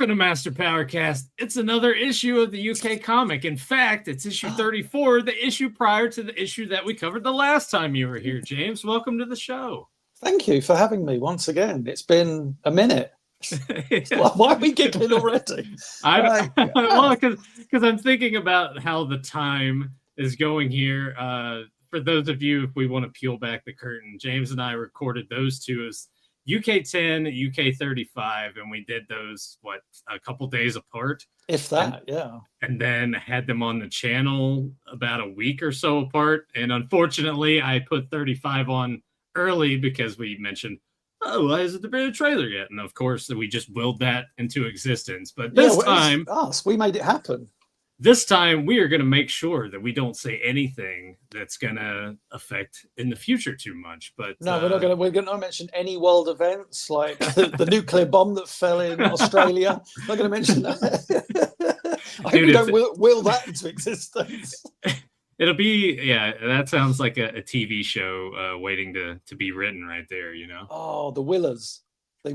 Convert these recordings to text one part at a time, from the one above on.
Welcome to Master Powercast. It's another issue of the UK comic. In fact, it's issue 34, the issue prior to the issue that we covered the last time you were here, James. Welcome to the show. Thank you for having me once again. It's been a minute. Why are we giggling already? Well, because I'm thinking about how the time is going here. For those of you, if we want to peel back the curtain, James and I recorded those two as UK 10, UK 35, and we did those, a couple days apart? If that, yeah. And then had them on the channel about a week or so apart. And unfortunately, I put 35 on early because we mentioned, why hasn't there been a trailer yet? And of course, we just willed that into existence. But this time, we made it happen. This time, we are going to make sure that we don't say anything that's going to affect in the future too much. But no, we're going to mention any world events like the nuclear bomb that fell in Australia. Not going to mention that. I hope you don't will that into existence. It'll be, that sounds like a TV show waiting to be written right there, you know? Oh, the Willers. We'll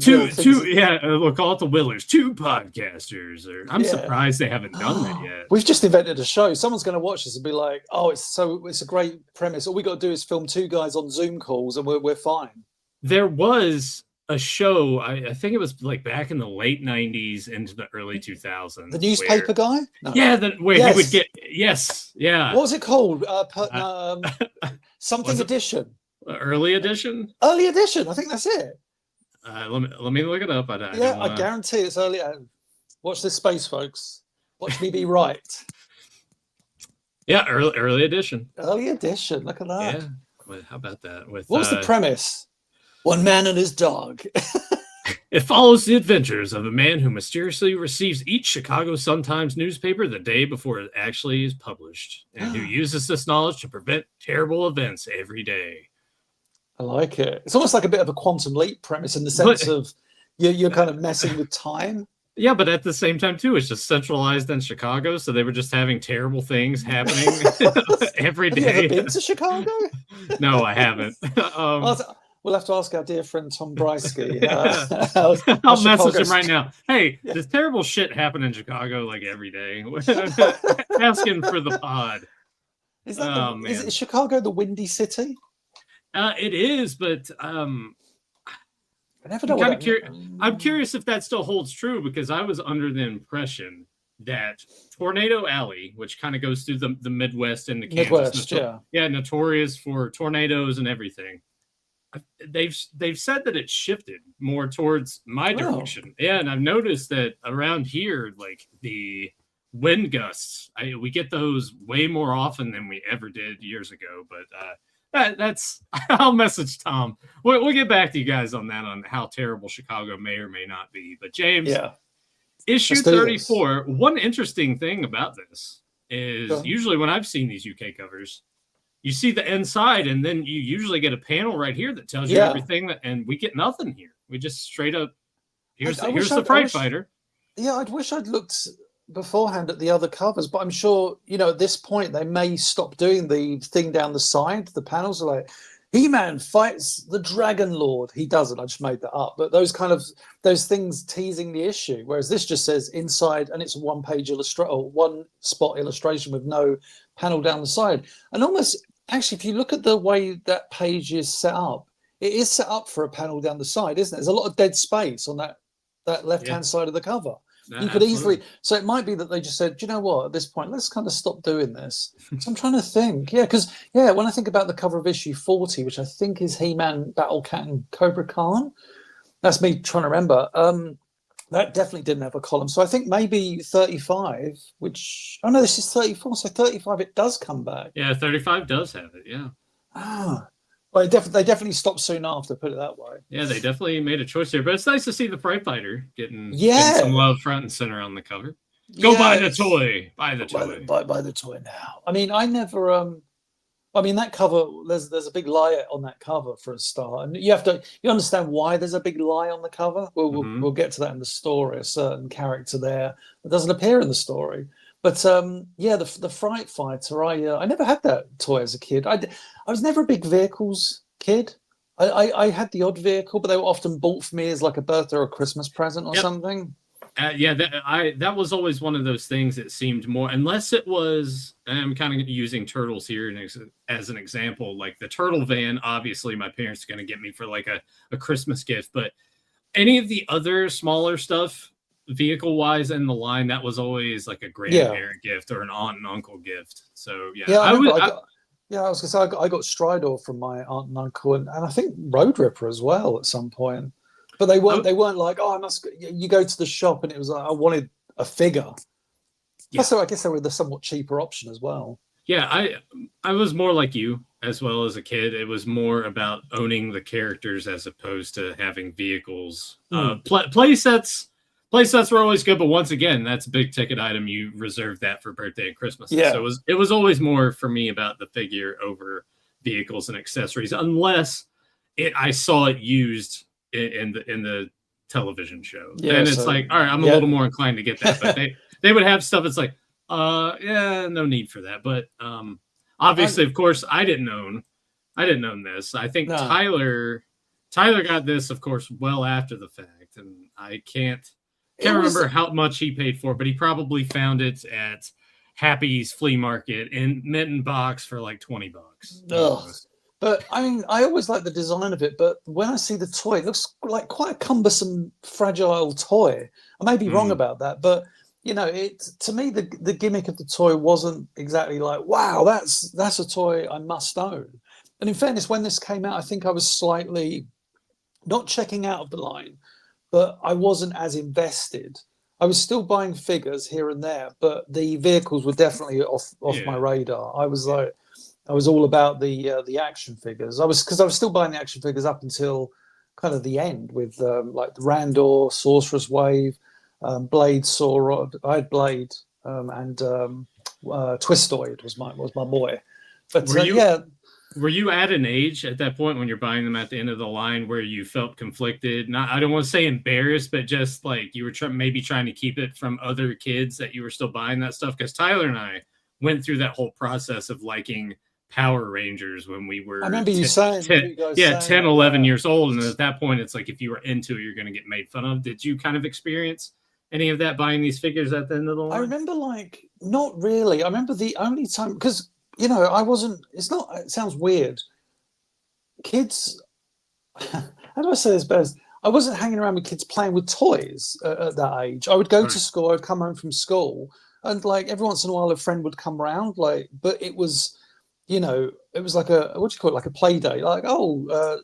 call it the Willers. Two podcasters. I'm surprised they haven't done that yet. We've just invented a show. Someone's going to watch this and be like, "Oh, it's a great premise. All we got to do is film two guys on Zoom calls, and we're fine." There was a show. I think it was like back in the late '90s into the early 2000s. The newspaper guy. No. Yeah, he would get. Yes, yeah. What was it called? Something edition. Early edition. Early edition. I think that's it. Let me look it up. I guarantee it's early. Watch this space, folks. Watch me be right. Yeah, early edition. Early edition. Look at that. Yeah. Well, how about that? What was the premise? One man and his dog. It follows the adventures of a man who mysteriously receives each Chicago Sun-Times newspaper the day before it actually is published, and who uses this knowledge to prevent terrible events every day. I like it. It's almost like a bit of a quantum leap premise in the sense of you're kind of messing with time. Yeah, but at the same time, too, it's just centralized in Chicago, so they were just having terrible things happening every day. Have you ever been to Chicago? No, I haven't. We'll have to ask our dear friend Tom Brysky. I'll message him right now. Hey, does terrible shit happen in Chicago like every day? Asking for the pod. Is Chicago the Windy City? It is, but I never know. I'm curious if that still holds true, because I was under the impression that Tornado Alley, which kind of goes through the Midwest and the Kansas, notorious for tornadoes and everything. They've said that it's shifted more towards my direction. Yeah, and I've noticed that around here, like the wind gusts, we get those way more often than we ever did years ago. But that's I'll message Tom. We'll get back to you guys on that, on how terrible Chicago may or may not be. But James, issue 34. One interesting thing about this is usually when I've seen these UK covers, you see the inside, and then you usually get a panel right here that tells you everything. And we get nothing here. We just straight up here's the Fright Fighter. Yeah, I wish I'd looked beforehand at the other covers, but I'm sure at this point they may stop doing the thing down the side. The panels are like, He-Man fights the Dragon Lord. He doesn't. I just made that up. But those things teasing the issue, whereas this just says inside, and it's a one-page one spot illustration with no panel down the side. And almost, actually, if you look at the way that page is set up, it is set up for a panel down the side, isn't it? There's a lot of dead space on that left-hand side of the cover. You could easily, so it might be that they just said, do you know what, at this point, let's kind of stop doing this. So I'm trying to think. Because when I think about the cover of issue 40, which I think is He-Man, Battle Cat, and Cobra Khan, that's me trying to remember. That definitely didn't have a column. So I think maybe 35, which, oh no, this is 34. So 35, it does come back. Yeah, 35 does have it, yeah. Well, they definitely stopped soon after, put it that way. Yeah, they definitely made a choice here. But it's nice to see the Fright Fighter getting some love front and center on the cover. Go buy the toy. Buy the toy. Buy the toy now. I mean, I never... that cover, there's a big lie on that cover for a start. And you understand why there's a big lie on the cover. We'll get to that in the story. A certain character there that doesn't appear in the story. But the Fright Fighter, I never had that toy as a kid. I was never a big vehicles kid. I had the odd vehicle, but they were often bought for me as like a birthday or a Christmas present or something. Yeah, that was always one of those things that seemed more, unless it was, and I'm kind of using Turtles here as an example, like the Turtle van, obviously my parents are going to get me for like a Christmas gift, but any of the other smaller stuff, vehicle-wise in the line, that was always like a grandparent gift or an aunt and uncle gift. So, yeah. I remember I was going to say, I got Stridor from my aunt and uncle, and I think Road Ripper as well at some point. But they weren't like, oh, I must. You go to the shop, and it was like, I wanted a figure. Yeah. So I guess they were the somewhat cheaper option as well. Yeah, I was more like you as well as a kid. It was more about owning the characters as opposed to having vehicles. Play sets were always good, but once again, that's a big ticket item. You reserve that for birthday and Christmas. Yeah. So it was always more for me about the figure over vehicles and accessories, unless I saw it used in the television show. Yeah, and it's like, all right, I'm a little more inclined to get that. But they would have stuff that's like, no need for that. But obviously, of course, I didn't own this. I think Tyler got this, of course, well after the fact, and I can't remember how much he paid for, but he probably found it at Happy's flea market in Minton box for like $20. But I mean, I always like the design of it. But when I see the toy, it looks like quite a cumbersome, fragile toy. I may be wrong about that, but you know, to me, the gimmick of the toy wasn't exactly like, wow, that's a toy I must own. And in fairness, when this came out, I think I was slightly not checking out of the line, but I wasn't as invested. I was still buying figures here and there, but the vehicles were definitely off my radar. I was all about the action figures. I was still buying the action figures up until kind of the end with like the Randor, Sorceress Wave, Blade, Saurod. I had Blade and Twistoid was my boy. But were you at an age at that point when you're buying them at the end of the line where you felt conflicted? Not, I don't want to say embarrassed, but just like you were maybe trying to keep it from other kids that you were still buying that stuff? Because Tyler and I went through that whole process of liking Power Rangers when we were, I remember you saying 10, 11 years old. And at that point, it's like, if you were into it, you're going to get made fun of. Did you kind of experience any of that buying these figures at the end of the line? I remember not really. I remember the only time, because, you know, it sounds weird. Kids, how do I say this best? I wasn't hanging around with kids playing with toys at that age. I would go to school, I'd come home from school, and like every once in a while a friend would come around, but it was, you know, it was like like a play day, like,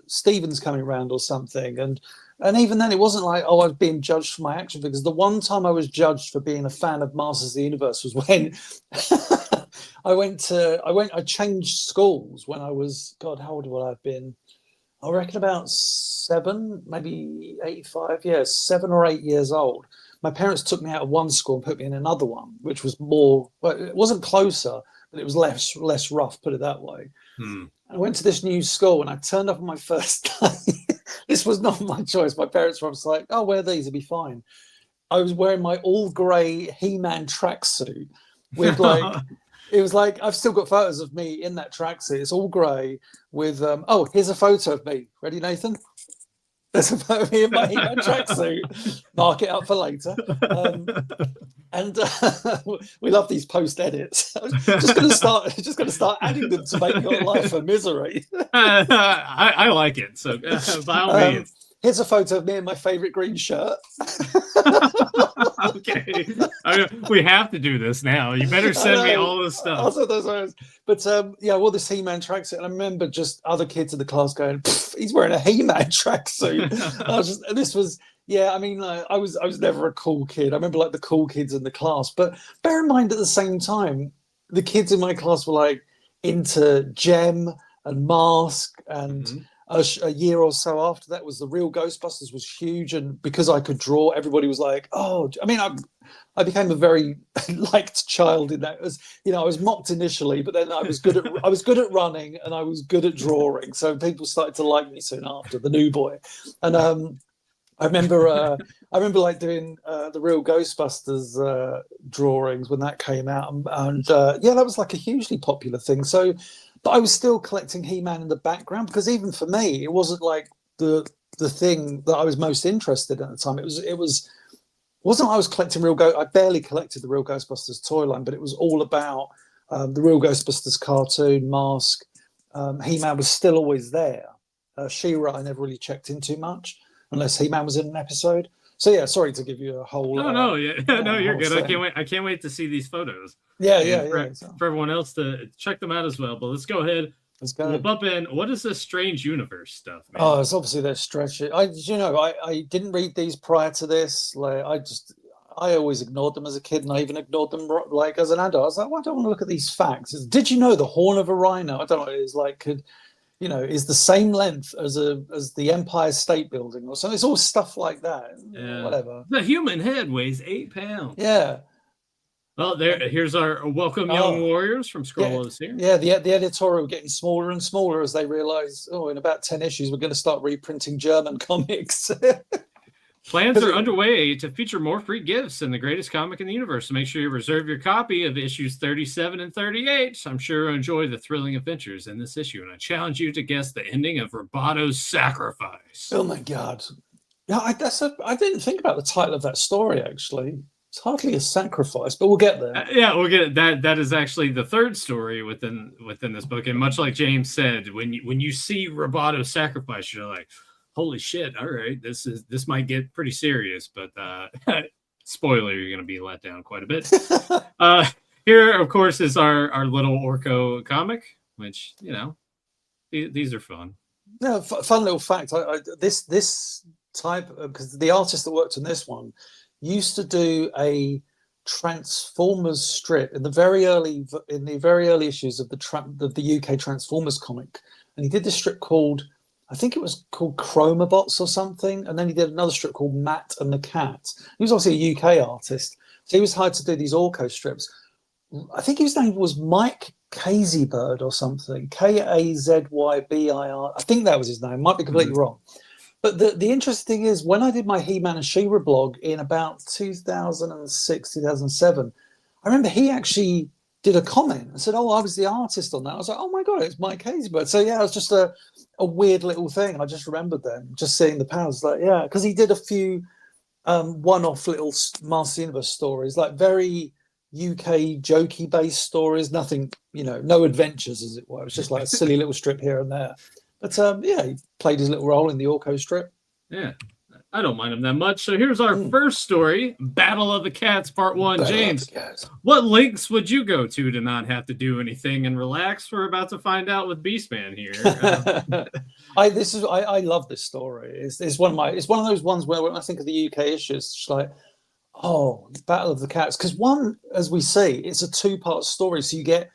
Stephen's coming around or something. And even then it wasn't like, I was being judged for my action figures. The one time I was judged for being a fan of Masters of the Universe was when I changed schools when I was, God, how old would I have been? I reckon about 7, maybe 85, 7 or 8 years old. My parents took me out of one school and put me in another one, which was more, well, it wasn't closer, but it was less rough, put it that way. I went to this new school and I turned up on my first day. This was not my choice. My parents were just like, wear these, it'll be fine. I was wearing my all grey He-Man tracksuit with like, it was like, I've still got photos of me in that tracksuit. It's all grey with, here's a photo of me. Ready, Nathan? There's a photo of me in my He-Man tracksuit. Mark it up for later. And we love these post edits. I'm just going to start adding them to make your life a misery. I like it. So by all means. Here's a photo of me in my favorite green shirt. Okay, we have to do this now. You better send me all this stuff. Also those ones. But I wore this He-Man tracksuit, and I remember just other kids in the class going, "He's wearing a He-Man tracksuit." I was never a cool kid. I remember like the cool kids in the class. But bear in mind, at the same time, the kids in my class were like into Gem and Mask, and a year or so after that was the real Ghostbusters was huge. And because I could draw, everybody was like, I became a very liked child in that. I was mocked initially, but then I was good at running and I was good at drawing. So people started to like me soon after, the new boy. And I remember like doing the real Ghostbusters drawings when that came out, and that was like a hugely popular thing. So, but I was still collecting He-Man in the background, because even for me, it wasn't like the thing that I was most interested in at the time. It was wasn't I was collecting I barely collected the Real Ghostbusters toy line, but it was all about the Real Ghostbusters cartoon, Mask. He-Man was still always there. She-Ra I never really checked in too much, unless He-Man was in an episode. So yeah, sorry to give you a whole. No, you're good. Thing. I can't wait to see these photos. For everyone else to check them out as well. But let's go ahead. Let's go. We'll bump in. What is this Strange Universe stuff, man? Oh, it's obviously they're stretching. I didn't read these prior to this. Like, I always ignored them as a kid, and I even ignored them like as an adult. I was like, well, I don't want to look at these facts. Did you know the horn of a rhino? I don't know what it is like. Is the same length as the Empire State Building or something. It's all stuff like that. Yeah. Whatever. The human head weighs 8 pounds. Yeah. Well, here's our welcome young warriors from Scrollos here. Yeah, the editorial getting smaller and smaller as they realize, in about 10 issues, we're going to start reprinting German comics. Plans are underway to feature more free gifts in the greatest comic in the universe. So make sure you reserve your copy of issues 37 and 38. I'm sure you'll enjoy the thrilling adventures in this issue. And I challenge you to guess the ending of Robato's Sacrifice. Oh, my God. Yeah, I didn't think about the title of that story, actually. It's hardly a sacrifice, but we'll get there. We'll get it. That is actually the third story within this book. And much like James said, when you see Robato's Sacrifice, you're like, holy shit, all right, this might get pretty serious, but spoiler, you're going to be let down quite a bit. Here, of course, is our little Orko comic, which, these are fun. No, fun little fact. This type, because the artist that worked on this one used to do a Transformers strip in the very early issues of the UK Transformers comic, and he did this strip called, I think it was called Chromabots or something, and then he did another strip called Matt and the Cat. He was obviously a UK artist, so he was hired to do these Orko strips. I think his name was Mike Kazybird or something, Kazybyr. I think that was his name. Might be completely wrong. But the interesting thing is, when I did my He-Man and She-Ra blog in about 2006, 2007, I remember he actually did a comment and said, "Oh, I was the artist on that." I was like, "Oh my God, it's Mike Kazybird." So yeah, it was just a weird little thing. I just remembered them, just seeing the panels. Like, yeah, because he did a few one-off little Master Universe stories, like very UK jokey based stories. Nothing, no adventures, as it were. It was just like a silly little strip here and there. But he played his little role in the Orko strip. Yeah. I don't mind him that much. So here's our first story, Battle of the Cats, Part 1. James, what links would you go to not have to do anything and relax? We're about to find out with Beastman here. I love this story. It's one of those ones where when I think of the UK issues, it's just like, oh, Battle of the Cats. Because one, as we see, it's a 2-part story. So you get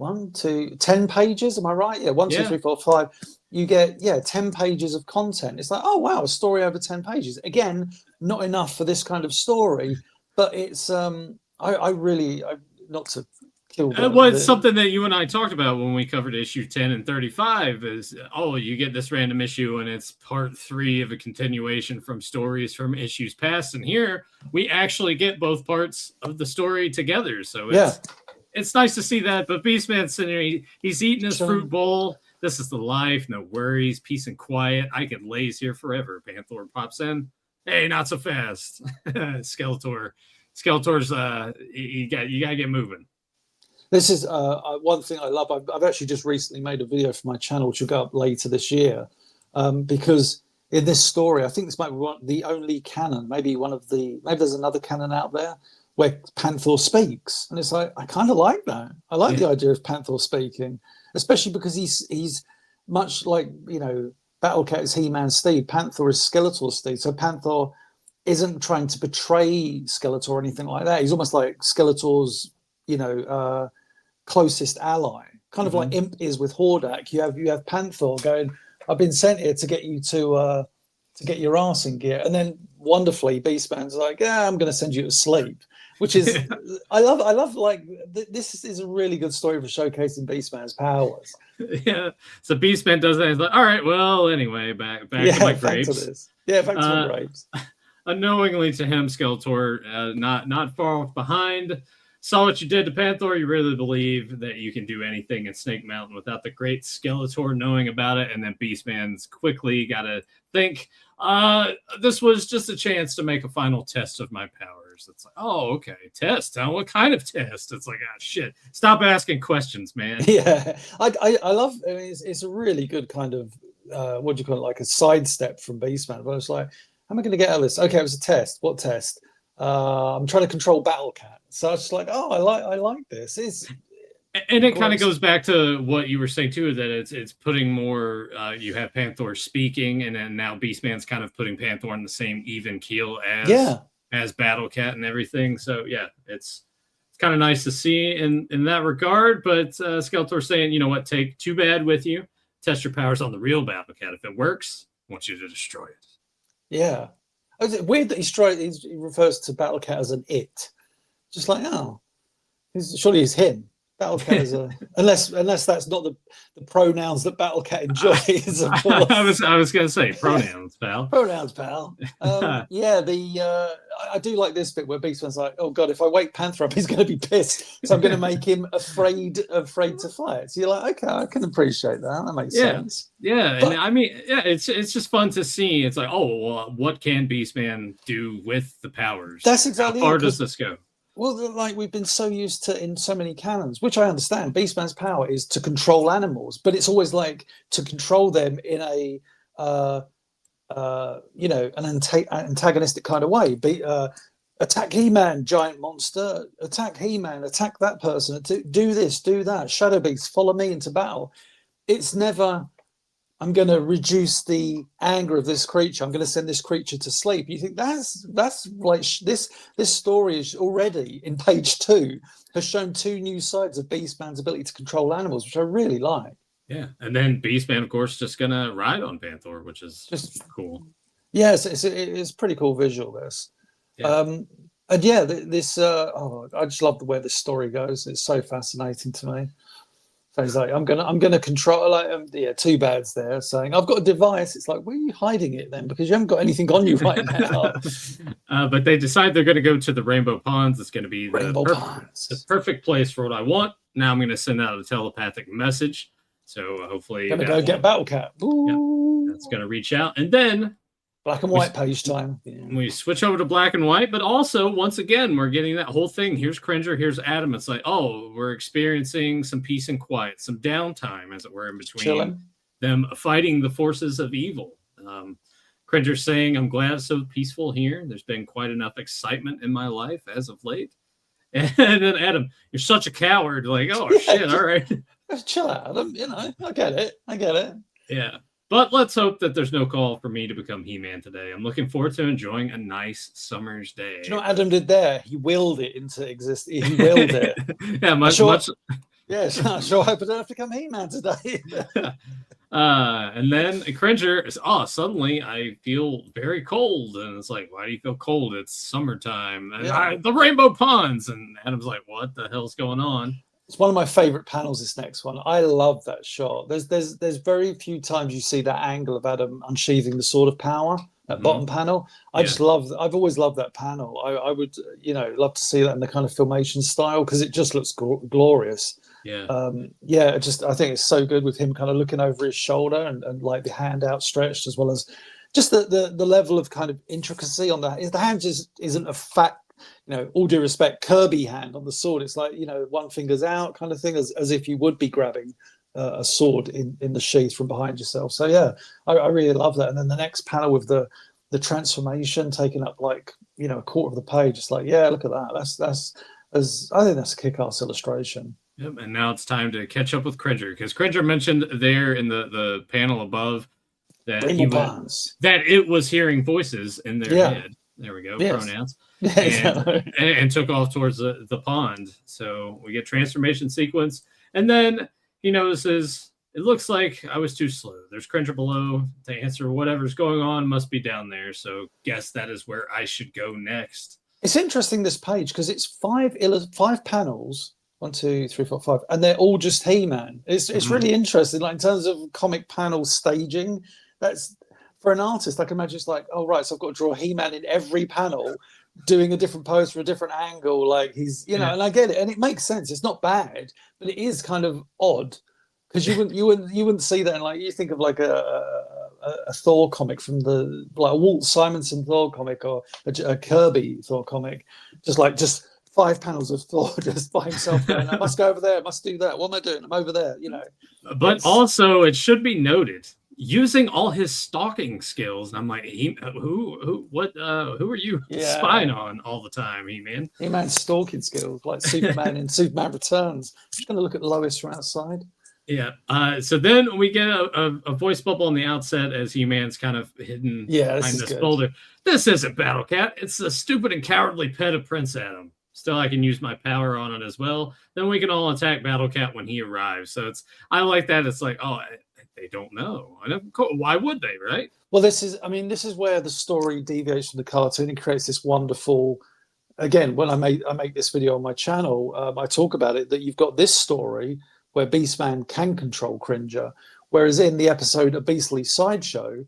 10 pages. Am I right? Yeah, 1, 2, 3, 4, 5. You get 10 pages of content. It's like, oh wow, a story over 10 pages. Again, not enough for this kind of story, but it's I really not to kill. It's something that you and I talked about when we covered issue 10 and 35. Is you get this random issue and it's part 3 of a continuation from stories from issues past, and here we actually get both parts of the story together. So it's nice to see that. But Beastman's sitting here, he's eating his fruit bowl. This is the life, no worries, peace and quiet. I could laze here forever. Panther pops in. Hey, not so fast. Skeletor's, you got to get moving. This is one thing I love. I've actually just recently made a video for my channel, which will go up later this year, because in this story, I think this might be the only canon, maybe there's another canon out there where Panther speaks. And it's like, I kind of like that. I like the idea of Panther speaking, especially because he's much like, Battle Cat is He-Man Steve, Panther is Skeletor Steve. So Panther isn't trying to betray Skeletor or anything like that. He's almost like Skeletor's, closest ally. Kind of like Imp is with Hordak. You have Panther going, I've been sent here to get you to get your ass in gear. And then wonderfully, Beastman's like, I'm going to send you to sleep. Which is, I love like, this is a really good story for showcasing Beastman's powers. Yeah. So Beastman does that. He's like, all right, well, anyway, back to my grapes. Back to my grapes. Unknowingly to him, Skeletor, not far off behind. Saw what you did to Panther. You really believe that you can do anything in Snake Mountain without the great Skeletor knowing about it. And then Beastman's quickly got to think, This was just a chance to make a final test of my powers. It's like, oh, okay, test. Huh? What kind of test? It's like, ah, shit. Stop asking questions, man. Yeah, I love. I mean, it's a really good kind of what do you call it? Like a sidestep from Beastman. But it's like, how am I going to get out of this? Okay, it was a test. What test? I'm trying to control Battle Cat. So I was just like, oh, I like this. And it kind of goes back to what you were saying too, that it's putting more. You have Panther speaking, and then now Beastman's kind of putting Panther on the same even keel as Battle Cat and everything. So yeah, it's kind of nice to see in that regard. But Skeletor's saying, you know what, take 2 bad with you, test your powers on the real Battle Cat. If it works, I want you to destroy it. Yeah, is it weird that he refers to Battle Cat as an it, just like surely he's him. Battle Cat is unless that's not the pronouns that Battle Cat enjoys. Of course. I was going to say pronouns, pal. Pronouns, pal. Yeah, I do like this bit where Beastman's like, oh god, if I wake Panther up, he's going to be pissed, so I'm going to make him afraid to fight. So you're like, okay, I can appreciate that. That makes sense. Yeah, but, and I mean, yeah, it's just fun to see. It's like, oh, well, what can Beastman do with the powers? That's exactly. How far does this go? Well, like we've been so used to in so many canons, which I understand. Beastman's power is to control animals, but it's always like to control them in a, an antagonistic kind of way. Attack He-Man, giant monster. Attack He-Man. Attack that person. Do this. Do that. Shadow Beast, follow me into battle. It's never. I'm going to reduce the anger of this creature. I'm going to send this creature to sleep. You think that's like this story is already in page 2 has shown 2 new sides of Beastman's ability to control animals, which I really like. Yeah, and then Beastman, of course, just going to ride on Panther, which is just cool. Yes, it's pretty cool visual. This, and yeah, this. I just love the way this story goes. It's so fascinating to me. So he's like, I'm gonna control, like, 2 bads there saying, I've got a device. It's like, where are you hiding it then? Because you haven't got anything on you right now. But they decide they're going to go to the Rainbow Ponds. It's going to be the perfect place for what I want. Now I'm going to send out a telepathic message. So hopefully, gonna go get Battle Cat. Yeah, that's going to reach out, and then. Black and white page time. Yeah. We switch over to black and white, but also, once again, we're getting that whole thing. Here's Cringer, here's Adam. It's like, oh, we're experiencing some peace and quiet, some downtime, as it were, in between them fighting the forces of evil. Cringer's saying, I'm glad it's so peaceful here. There's been quite enough excitement in my life as of late. And then Adam, you're such a coward. Like, oh, shit, all right. Chill out, Adam. I get it. Yeah. But let's hope that there's no call for me to become He-Man today. I'm looking forward to enjoying a nice summer's day. Do you know what Adam did there? He willed it into existence. He willed it. Yeah, much. Yeah, sure. I hope I don't have to become He-Man today. And then Cringer is, suddenly I feel very cold. And it's like, why do you feel cold? It's summertime. And the Rainbow Ponds. And Adam's like, what the hell's going on? It's one of my favorite panels, this next one. I love that shot. There's very few times you see that angle of Adam unsheathing the sword of power, that bottom panel. I've always loved that panel. I would, love to see that in the kind of filmation style, because it just looks glorious. Yeah. I think it's so good with him kind of looking over his shoulder and like the hand outstretched, as well as just the level of kind of intricacy on that. The hand just isn't a fat, all due respect, Kirby hand on the sword. It's like, one finger's out kind of thing, as if you would be grabbing a sword in the sheath from behind yourself. So yeah, I really love that. And then the next panel with the transformation taking up like, a quarter of the page. It's like, yeah, look at that. I think that's a kick-ass illustration. Yep, and now it's time to catch up with Cringer, because Cringer mentioned there in the panel above that it was hearing voices in their head. There we go, pronouns. And took off towards the pond. So we get transformation sequence. And then he notices, it looks like I was too slow. There's Cringer below to answer whatever's going on, must be down there. So guess that is where I should go next. It's interesting, this page, because it's 5 panels. 1, 2, 3, 4, 5, and they're all just He-Man. It's really interesting, like in terms of comic panel staging. That's, for an artist, I can imagine it's like, oh right, so I've got to draw He-Man in every panel, doing a different pose from a different angle. Like he's, and I get it, and it makes sense. It's not bad, but it is kind of odd, because you wouldn't see that. And like, you think of like a a Thor comic from like a Walt Simonson Thor comic or a Kirby Thor comic, just 5 panels of Thor just by himself going, I must go over there, I must do that. What am I doing? I'm over there, But also, it should be noted, using all his stalking skills, and I'm like, who are you spying on all the time, He-Man? He-Man's stalking skills, like Superman in Superman Returns. I'm just going to look at Lois from outside. Yeah. So then we get a voice bubble on the outset as He-Man's kind of hidden behind this boulder. This isn't Battle Cat. It's the stupid and cowardly pet of Prince Adam. Still, I can use my power on it as well. Then we can all attack Battle Cat when he arrives. So I like that. It's like, they don't know. Why would they, right? Well, this is where the story deviates from the cartoon and creates this wonderful. Again, when I make this video on my channel, I talk about it, that you've got this story where Beastman can control Cringer, whereas in the episode A Beastly Sideshow,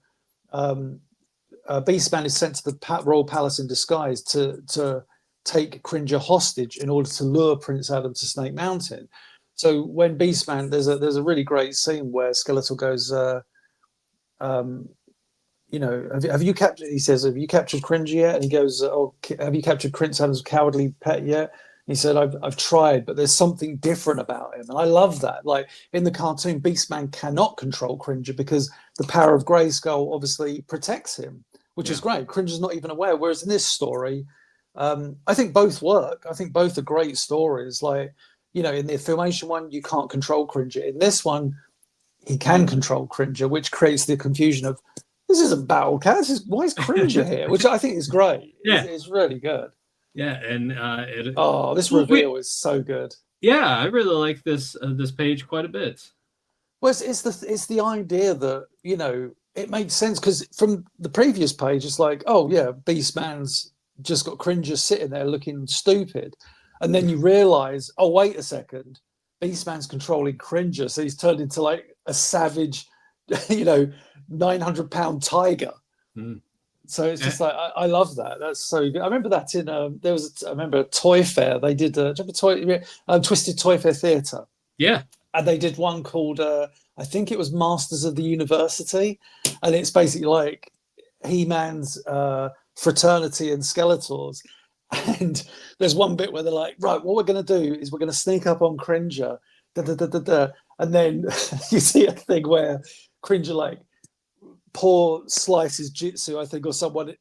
Beastman is sent to the Royal Palace in disguise to take Cringer hostage in order to lure Prince Adam to Snake Mountain. So when Beastman, there's a really great scene where Skeletor goes, have you captured? He says, "Have you captured Cringer yet?" And he goes, have you captured Prince Adam's cowardly pet yet? And he said, "I've tried, but there's something different about him." And I love that. Like in the cartoon, Beastman cannot control Cringer because the power of Grayskull obviously protects him, which is great. Cringer's not even aware. Whereas in this story, I think both work. I think both are great stories. Like, in the Filmation one, you can't control Cringer. In this one, he can control Cringer, which creates the confusion of, this isn't Battle Cat. Why is Cringer here? Which I think is great. Yeah. It's really good. Yeah, and this reveal is so good. Yeah, I really like this page quite a bit. Well, it's the idea that, it makes sense because from the previous page, it's like, oh yeah, Beastman's just got Cringer sitting there looking stupid, and then you realize, oh wait a second, Beastman's controlling Cringer, so he's turned into like a savage, 900-pound tiger. So it's just like, I love that. That's so good. I remember that in I remember a toy fair. They did Twisted Toy Fair Theatre. Yeah, and they did one called I think it was Masters of the University, and it's basically like He-Man's fraternity and Skeletors. And there's one bit where they're like, right, what we're going to do is we're going to sneak up on Cringer, and then you see a thing where Cringer like slices Jitsu, I think, or someone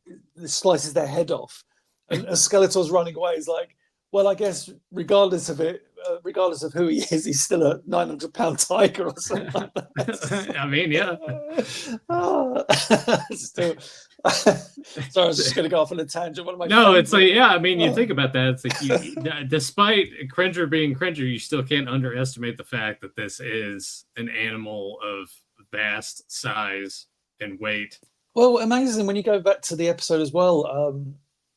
slices their head off, and a Skeletor's running away. He's like, well, I guess regardless of who he is, he's still a 900-pound tiger or something like that. I mean, yeah. Sorry, I was just going to go off on a tangent. It's like, yeah, I mean, you think about that. It's like, despite Cringer being Cringer, you still can't underestimate the fact that this is an animal of vast size and weight. Well, amazing when you go back to the episode as well,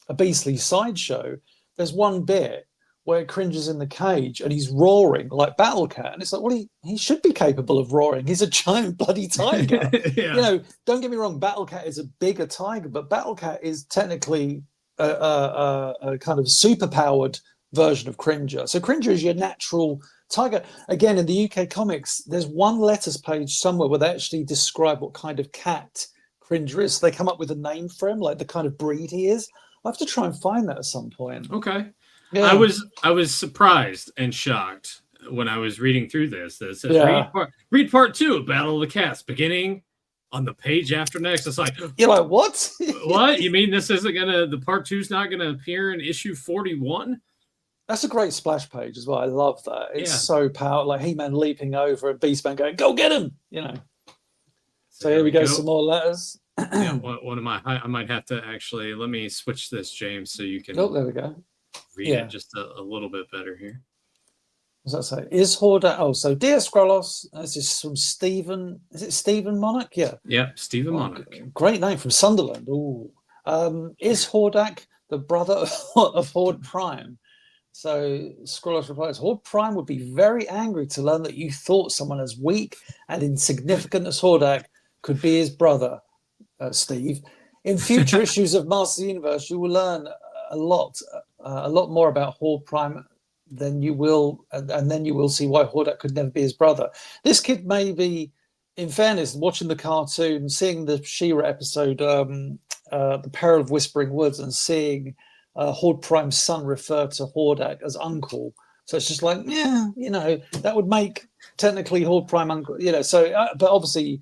A Beastly Sideshow, there's one bit where Cringer's in the cage and he's roaring like Battle Cat, and it's like, well, he should be capable of roaring. He's a giant bloody tiger. Yeah. Don't get me wrong, Battle Cat is a bigger tiger, but Battle Cat is technically a kind of superpowered version of Cringer. So Cringer is your natural tiger. Again, in the UK comics, there's one letters page somewhere where they actually describe what kind of cat Cringer is. So they come up with a name for him, like the kind of breed he is. I'll have to try and find that at some point. Okay. Yeah. I was surprised and shocked when I was reading through this. That says read part 2 of Battle of the Cats, beginning on the page after next. It's like, you're like, what? What? You mean this isn't the part 2's not gonna appear in issue 41? That's a great splash page as well. I love that. It's so powerful. Like He-Man leaping over and Beastman going, go get him, So here we go. Some more letters. Yeah, one of my, I might have to actually, let me switch this, James, so you can. Oh, there we go. Read it just a little bit better here. What does that say? Is Hordak? Oh, so dear Skrullos, this is from Stephen. Is it Stephen Monarch? Yeah. Yeah, Stephen Monarch. Great name, from Sunderland. Oh, is Hordak the brother of Horde Prime? So Skrullos replies, Horde Prime would be very angry to learn that you thought someone as weak and insignificant as Hordak could be his brother, Steve. In future issues of Masters of the Universe, you will learn a lot more about Horde Prime than you will, and then you will see why Hordak could never be his brother. This kid may be in fairness, watching the cartoon, seeing the She-Ra episode, The Peril of Whispering Woods, and seeing Horde Prime's son refer to Hordak as uncle. So it's just like, yeah, that would make technically Horde Prime uncle, So, but obviously,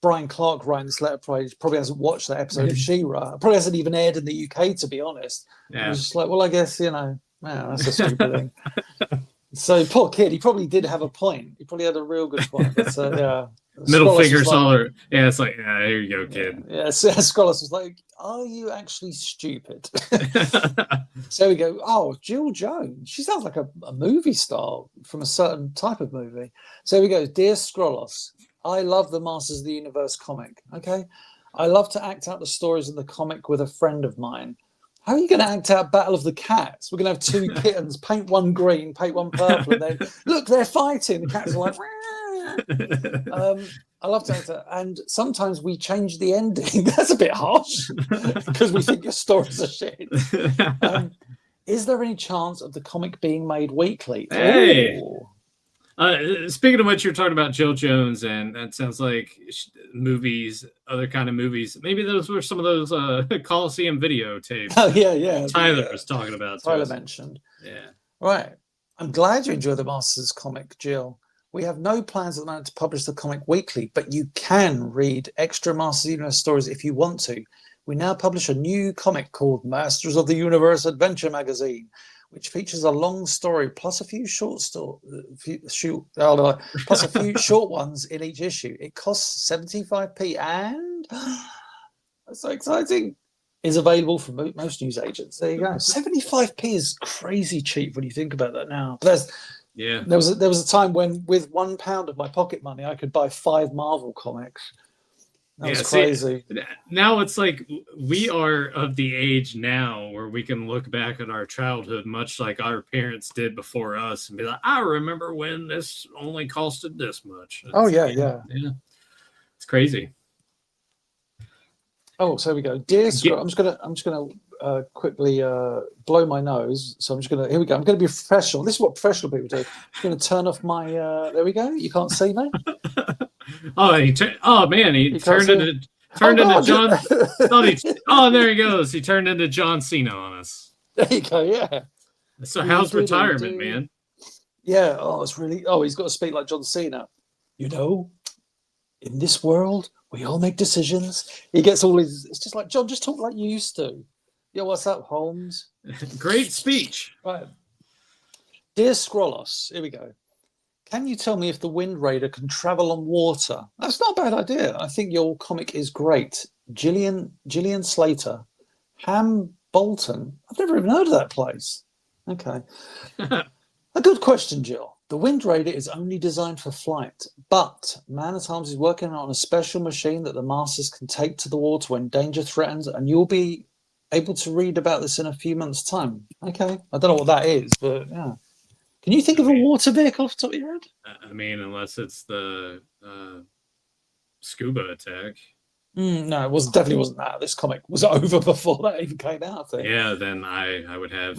Brian Clark writing this letter probably hasn't watched that episode of She-Ra. Probably hasn't even aired in the UK, to be honest. Yeah. It was just like, well, I guess, that's a stupid thing. So poor kid, he probably did have a point. He probably had a real good point. But, yeah. Middle finger solid. Yeah, it's like, here you go, kid. Yeah, Scholars was like, are you actually stupid? So we go, oh, Jill Jones. She sounds like a movie star from a certain type of movie. So we go, Dear Scrollos, I love the Masters of the Universe comic. Okay. I love to act out the stories in the comic with a friend of mine. How are you going to act out Battle of the Cats? We're going to have two kittens, paint one green, paint one purple, and then look, they're fighting. The cats are like, I love to act out. And sometimes we change the ending. That's a bit harsh because we think your stories are shit. Is there any chance of the comic being made weekly? Hey. Speaking of which, you're talking about Jill Jones, and that sounds like movies, other kind of movies. Maybe those were some of those Coliseum videotapes. Oh, yeah. Tyler was talking about. Tyler mentioned. Yeah. Right. I'm glad you enjoy the Masters comic, Jill. We have no plans at the moment to publish the comic weekly, but you can read extra Masters of the Universe stories if you want to. We now publish a new comic called Masters of the Universe Adventure Magazine, which features a long story plus a few short ones in each issue. It costs 75p and that's so exciting. Is available from most news agents. There you go. 75p is crazy cheap when you think about that now. But there was a time when with £1 of my pocket money I could buy 5 Marvel comics. That was crazy. Now it's like we are of the age now where we can look back at our childhood, much like our parents did before us, and be like, I remember when this only costed this much. Yeah. It's crazy. Oh, so we go. Dear Scott, I'm just gonna quickly blow my nose. So here we go. I'm gonna be professional. This is what professional people do. I'm gonna turn off my there we go. You can't see me. He turned into John. There he goes. He turned into John Cena on us. There you go. Yeah. So how's retirement, man? Yeah. It's really. He's got to speak like John Cena. In this world, we all make decisions. He gets all his. It's just like John. Just talk like you used to. Yeah. What's up, Holmes? Great speech. Right. Dear Scrollos, here we go. Can you tell me if the Wind Raider can travel on water? That's not a bad idea. I think your comic is great. Gillian Slater. Ham Bolton. I've never even heard of that place. Okay. A good question, Jill. The Wind Raider is only designed for flight, but Man-at-Arms is working on a special machine that the Masters can take to the water when danger threatens, and you'll be able to read about this in a few months' time. Okay. I don't know what that is, but yeah. Can you think of a water vehicle off the top of your head? I mean, unless it's the scuba attack. No, it definitely wasn't that. This comic was over before that even came out, I think. Yeah, then I would have.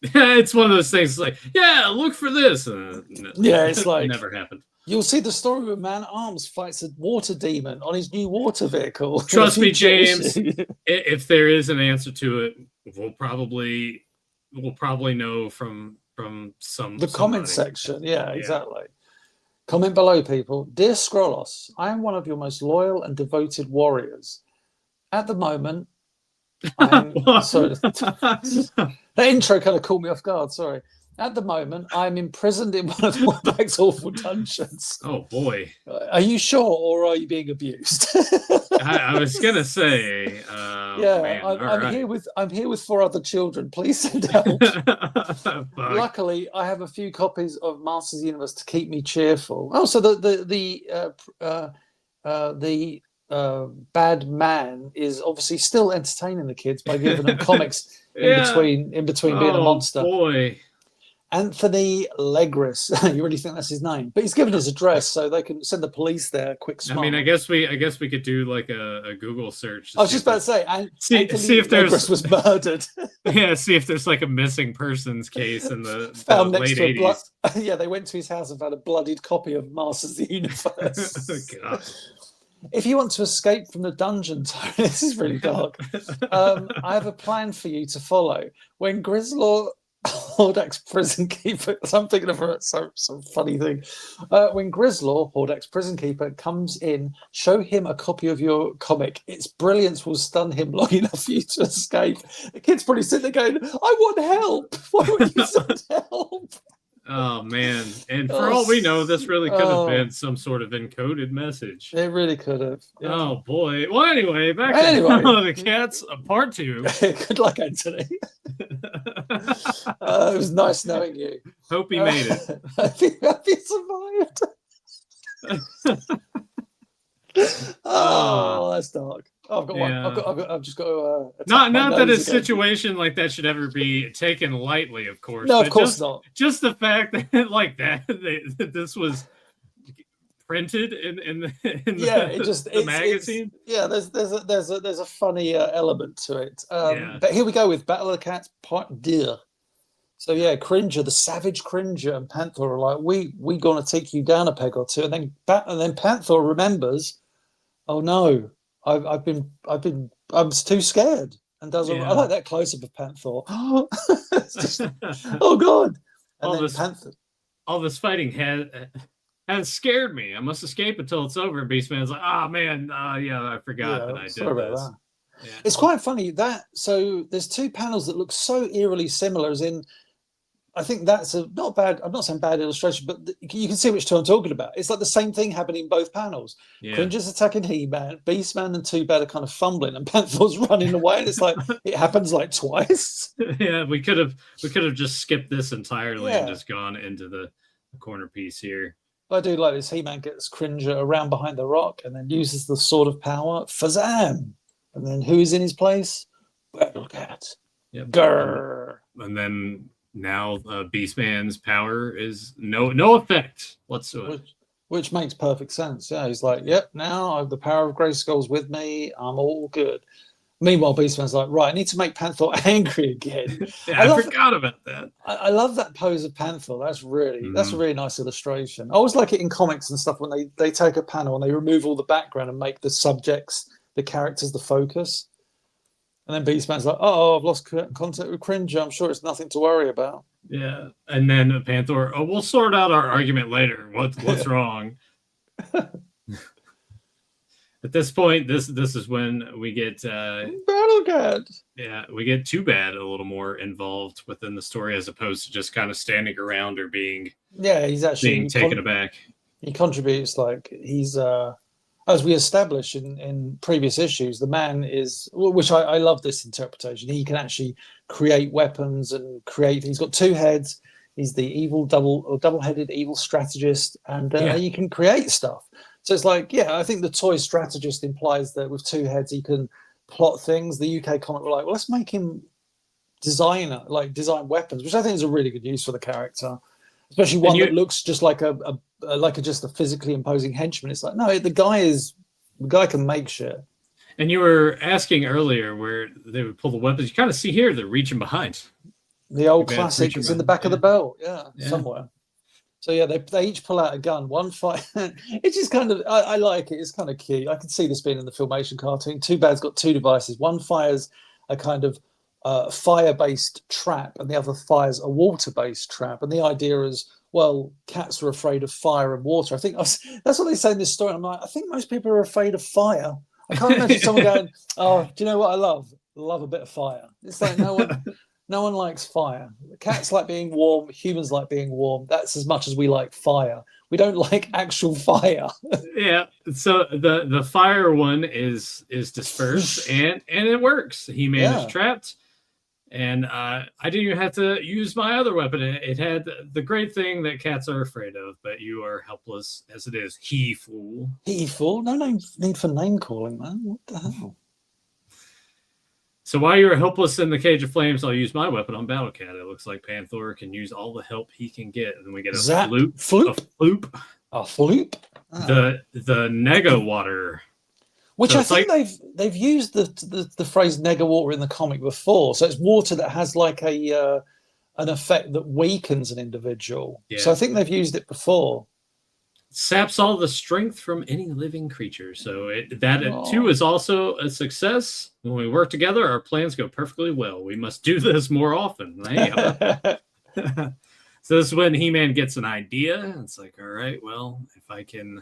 It's one of those things like, look for this. It's like. It never happened. You'll see the story where Man-at-Arms fights a water demon on his new water vehicle. Trust me, James, if there is an answer to it, we'll probably know from the comment section. Yeah, exactly. Comment below, people. Dear Scrollos, I am one of your most loyal and devoted warriors. At the moment, sorry, that intro kind of caught me off guard. Sorry. At the moment, I'm imprisoned in one of Warbag's awful dungeons. Oh boy! Are you sure, or are you being abused? I was gonna say, I'm here with 4 other children. Please send help. Luckily, I have a few copies of Masters of the Universe to keep me cheerful. Oh, so the bad man is obviously still entertaining the kids by giving them comics in between being a monster. Boy. Anthony Legris. You really think that's his name? But he's given his address, so they can send the police there quick. Smart. I mean, I guess we could do like a Google search. I was just about to say, see if Legris was murdered. Yeah, see if there's like a missing persons case in the late 80s. Yeah, they went to his house and found a bloodied copy of Masters of the Universe. Oh, God. If you want to escape from the dungeon, Tony, this is really dark. I have a plan for you to follow. When Grislaw, Hordax's prison keeper, so I'm thinking of some funny thing. When Grislaw, Hordax's prison keeper, comes in, show him a copy of your comic. Its brilliance will stun him long enough for you to escape. The kid's probably sitting there going, I want help. Why would you send help? Oh, man. And for all we know, this really could have been some sort of encoded message. It really could have. Yeah. Oh, boy. Well, anyway, back to the Cats, part 2. Good luck, Anthony. It was nice knowing you. Hope he made it. Hope he survived. Oh, that's dark. I've got one. I've just got to. Not that a situation like that should ever be taken lightly, of course. No, of course not. Just the fact that like that this was printed in the magazine. There's a funny element to it. But here we go with Battle of the Cats Part 2. So yeah, Cringer, the savage Cringer, and Panther are like, we gonna take you down a peg or two, and then Panther remembers, oh no, I'm too scared, and does. I like that close up of Panther. Oh God! And all this fighting has scared me. I must escape until it's over. And Beastman's like, oh man, I forgot that I did this. That. Yeah. It's quite funny that. So there's 2 panels that look so eerily similar. As in, I think that's not bad. I'm not saying bad illustration, but you can see which two I'm talking about. It's like the same thing happening in both panels. Yeah. Cringer's attacking He-Man, Beastman and Two Bad are kind of fumbling, and Panther's running away. And it's like it happens like twice. Yeah, we could have just skipped this entirely and just gone into the corner piece here. I do like this. He-Man gets Cringer around behind the rock and then uses the Sword of Power. Fazam! And then who is in his place? Battle Cat. Yep. Grrr. And then now Beastman's power is no effect whatsoever. Which makes perfect sense. Yeah, he's like, yep, now I have the power of Grayskull's with me. I'm all good. Meanwhile, Beastman's like, right, I need to make Panther angry again. I forgot about that. I love that pose of Panther. That's a really nice illustration. I always like it in comics and stuff when they take a panel and they remove all the background and make the subjects, the characters, the focus. And then Beastman's like, oh, I've lost contact with Cringer. I'm sure it's nothing to worry about. Yeah. And then Panther, we'll sort out our argument later. What's wrong? At this point, this is when we get Battle Cat. Yeah, we get Too Bad a little more involved within the story as opposed to just kind of standing around or being he's actually being taken aback. He contributes, like he's as we established in previous issues, the man is, which I love this interpretation. He can actually create weapons and he's got 2 heads. He's the evil double-headed evil strategist, and he can create stuff. So it's like, I think the toy strategist implies that with 2 heads he can plot things. The UK comic were like, well, let's make him design weapons, which I think is a really good use for the character, especially one that looks just like just a physically imposing henchman. It's like, no, the guy can make shit. And you were asking earlier where they would pull the weapons. You kind of see here they're reaching behind. The old classic is in the back of the belt, somewhere. So they each pull out a gun. One fight. It's just kind of I like it. It's kind of cute. I can see this being in the Filmation cartoon. Too Bad's got 2 devices. One fires a kind of fire-based trap, and the other fires a water-based trap. And the idea is, well, cats are afraid of fire and water. I think that's what they say in this story. I'm like, I think most people are afraid of fire. I can't imagine someone going, oh, do you know what I love? I love a bit of fire. It's like no one likes fire. Cats like being warm. Humans like being warm. That's as much as we like fire. We don't like actual fire. Yeah. So the fire one is dispersed and it works. He-Man is trapped. And I didn't even have to use my other weapon. It had the great thing that cats are afraid of, but you are helpless as it is. He-Fool. He-Fool? No need for name calling, man. What the hell? So while you're helpless in the cage of flames, I'll use my weapon on Battle Cat. It looks like Panther can use all the help he can get. And then we get a Zap. floop. Floop. A floop. A floop. The Nega water. Which So I it's think they've used the phrase nega water in the comic before. So it's water that has like an effect that weakens an individual. Yeah. So I think they've used it before. Saps all the strength from any living creature. So that too is also a success. When we work together, our plans go perfectly well. We must do this more often. Hey, so this is when He-Man gets an idea. It's like, all right, well, if I can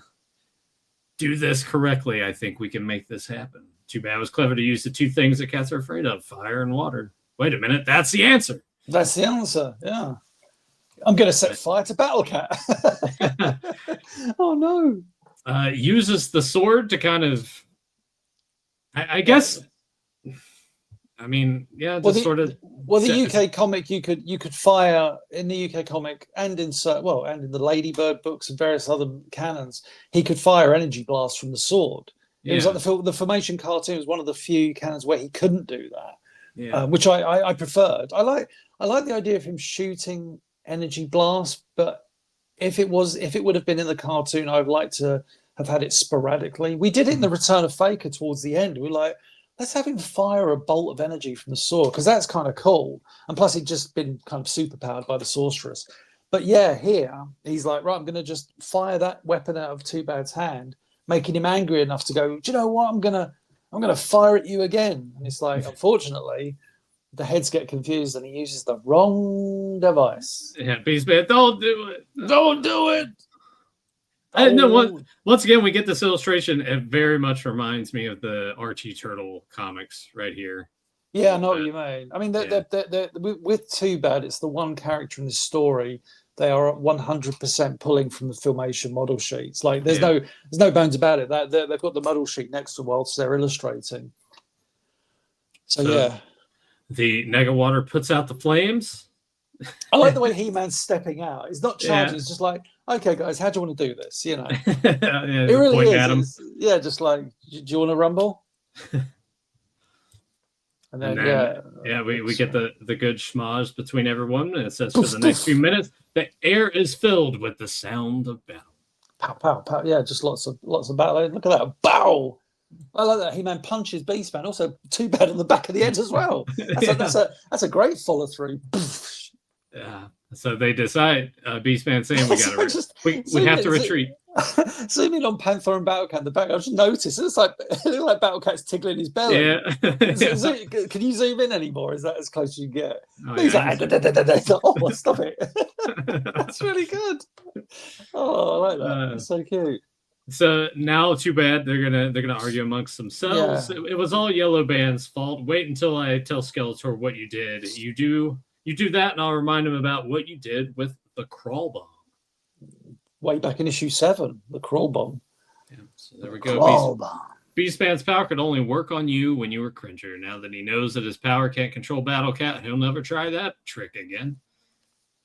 do this correctly, I think we can make this happen. Too bad it was clever to use the two things that cats are afraid of, fire and water. Wait a minute, that's the answer. That's the answer, yeah. I'm going to set fire to Battle Cat. Oh, no. Uses the sword to kind of, I guess, I mean, yeah, just sort of. Well, the UK comic, you could fire in the UK comic and in the Ladybird books and various other canons. He could fire energy blasts from the sword. Yeah. It was like the Formation cartoon was one of the few canons where he couldn't do that, yeah. Which I preferred. I like the idea of him shooting energy blasts, but if it would have been in the cartoon, I'd like to have had it sporadically. We did it in the Return of Faker towards the end. We were like, let's have him fire a bolt of energy from the sword, because that's kind of cool. And plus, he'd just been kind of superpowered by the sorceress. But yeah, here he's like, right, I'm going to just fire that weapon out of Too Bad's hand, making him angry enough to go, do you know what? I'm gonna fire at you again. And it's like, unfortunately, the heads get confused and he uses the wrong device. Yeah, Beastman, don't do it. Don't do it. No, once again, we get this illustration. It very much reminds me of the Archie Turtle comics right here. Yeah, I know what you mean. I mean, they're with Too Bad, it's the one character in this story they are 100% pulling from the Filmation model sheets. Like, there's no bones about it. That they've got the model sheet next to whilst they're illustrating. So yeah. The Nega Water puts out the flames. I like the way He-Man's stepping out. He's not charging. He's just like, okay, guys, how do you want to do this? You know, it really is. Just like, do you want to rumble? And then we get the good schmoz between everyone. And it says for the next few minutes, the air is filled with the sound of battle. Pow, pow, pow. Yeah, just lots of battle. Look at that. Bow. I like that He-Man punches Beastman. Also, Too Bad on the back of the head as well. That's a great follow through. Yeah. So they decide, Beastman saying we have to retreat. Zooming on Panther and Battle Cat, the back, I just noticed it looks like Battle Cat's tickling his belly. Yeah. Can you zoom in anymore? Is that as close as you get? Oh, He's like, oh, stop it. That's really good. Oh, I like that. It's so cute. So now, Too Bad, they're gonna argue amongst themselves. Yeah. It was all Yellow Band's fault. Wait until I tell Skeletor what you did. You do that, and I'll remind him about what you did with the Crawl Bomb. Way back in issue 7, the Crawl Bomb. Yeah, so there we go. Beastman's power could only work on you when you were Cringer. Now that he knows that his power can't control Battle Cat, he'll never try that trick again.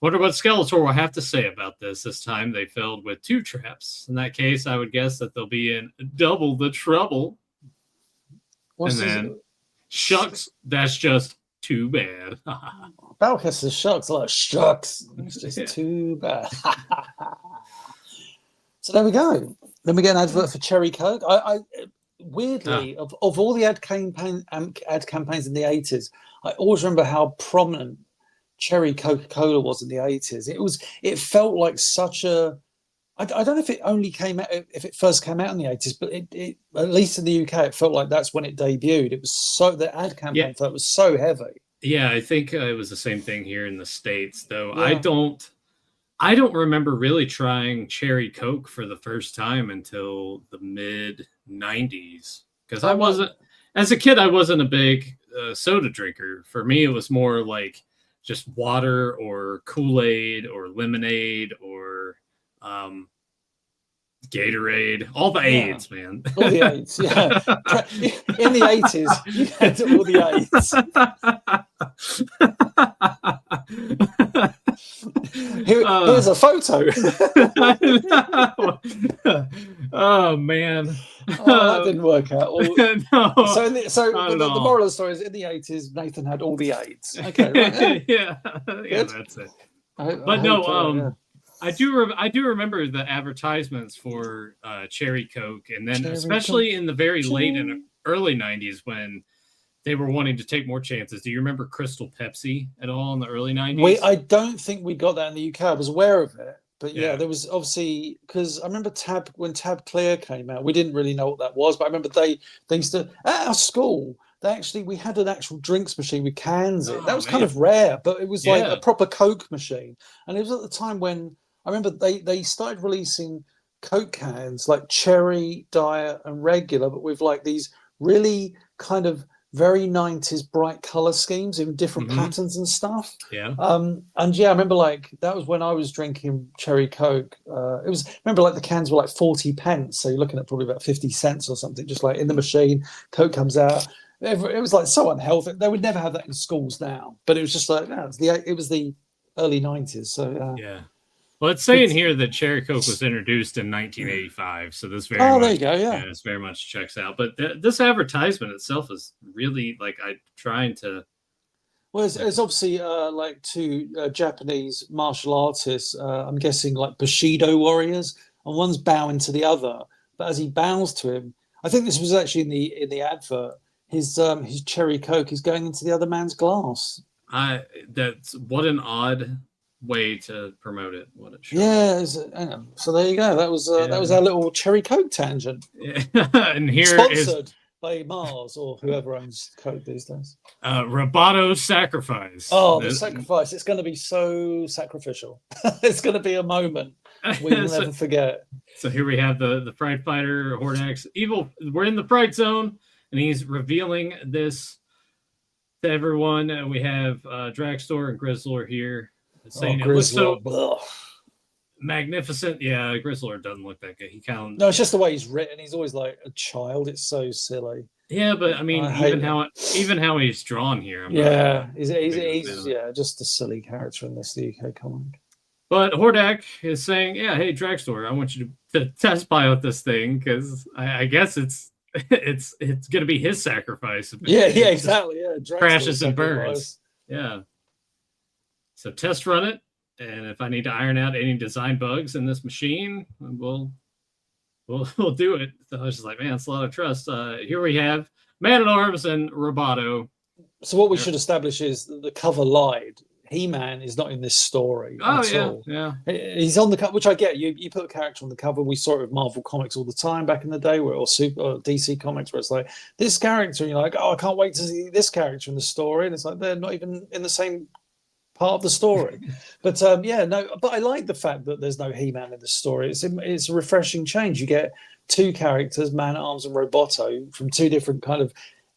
Wonder what Skeletor will have to say about this. This time they failed with 2 traps. In that case, I would guess that they'll be in double the trouble. Shucks, that's just too bad. Battle Cat says shucks, like shucks. It's just too bad. So there we go. Then we get an advert for Cherry Coke. I weirdly, of all the ad campaigns in the 80s, I always remember how prominent Cherry Coca-Cola was in the 80s. It felt like such a, I don't know if it only came out, if it first came out in the 80s, but it at least in the UK, it felt like that's when it debuted. It was the ad campaign felt was so heavy. Yeah, I think it was the same thing here in the States, though. Yeah. I don't remember really trying Cherry Coke for the first time until the mid 90s, because as a kid, I wasn't a big soda drinker. For me, it was more like just water or Kool-Aid or lemonade or Gatorade, all the AIDS, man. All the AIDS, yeah. In the 80s, you had all the AIDS. Here's a photo. Oh man. Oh, that didn't work out. Well, No, the moral of the story is in the 80s, Nathan had all the AIDS. Okay, right. Yeah, that's it. I do remember the advertisements for Cherry Coke, and then especially in the very late and early 90s when they were wanting to take more chances. Do you remember Crystal Pepsi at all in the early 90s? I don't think we got that in the UK. I was aware of it, but there was obviously, because I remember when Tab Clear came out, we didn't really know what that was, but I remember they used to, at our school, we had an actual drinks machine with cans in. That was kind of rare, but it was like a proper Coke machine. And it was at the time when I remember they started releasing Coke cans like cherry, diet, and regular, but with like these really kind of very 90s bright color schemes in different patterns and stuff. Yeah. And I remember like that was when I was drinking Cherry Coke. Remember like the cans were like 40 pence. So you're looking at probably about 50 cents or something, just like in the machine. Coke comes out. It was like so unhealthy. They would never have that in schools now, but it was just like, it was the early 90s. So yeah. Well, it's saying here that Cherry Coke was introduced in 1985, so this very there you go, yeah, this very much checks out. But this advertisement itself is really like I'm trying to. Well, it's obviously like two Japanese martial artists. I'm guessing like Bushido warriors, and one's bowing to the other. But as he bows to him, I think this was actually in the advert. His Cherry Coke is going into the other man's glass. That's what an odd way to promote it. What it should. Yeah, so there you go. That was our little Cherry Coke tangent. Yeah. And here sponsored by Mars or whoever owns Coke these days. Roboto sacrifice. Oh, the sacrifice! It's going to be so sacrificial. It's going to be a moment we will never forget. So here we have the Pride Fighter Hordak's evil. We're in the Pride Zone, and he's revealing this to everyone. We have Dragstore and Grizzlor here. Saying it looks so magnificent. Yeah, Grizzlor doesn't look that good. No, it's just the way he's written. He's always like a child. It's so silly. Yeah, but I mean, even how he's drawn here. He's just a silly character in this UK comic. But Hordak is saying, "Yeah, hey, Dragstore, I want you to test pilot this thing because I guess it's going to be his sacrifice. Exactly. Yeah, crashes and burns. Yeah." So test run it, and if I need to iron out any design bugs in this machine, we'll do it. So I was just like, man, it's a lot of trust. Here we have Man-at-Arms and Roboto. So what we should establish is that the cover lied. He-Man is not in this story at all. Yeah. He's on the cover, which I get. You put a character on the cover. We saw it with Marvel Comics all the time back in the day, or DC Comics, where it's like this character, and you're like, oh, I can't wait to see this character in the story, and it's like they're not even in the same part of the story. But but I like the fact that there's no He-Man in the story. It's a refreshing change. You get two characters, Man-at-Arms and Roboto, from two different kind of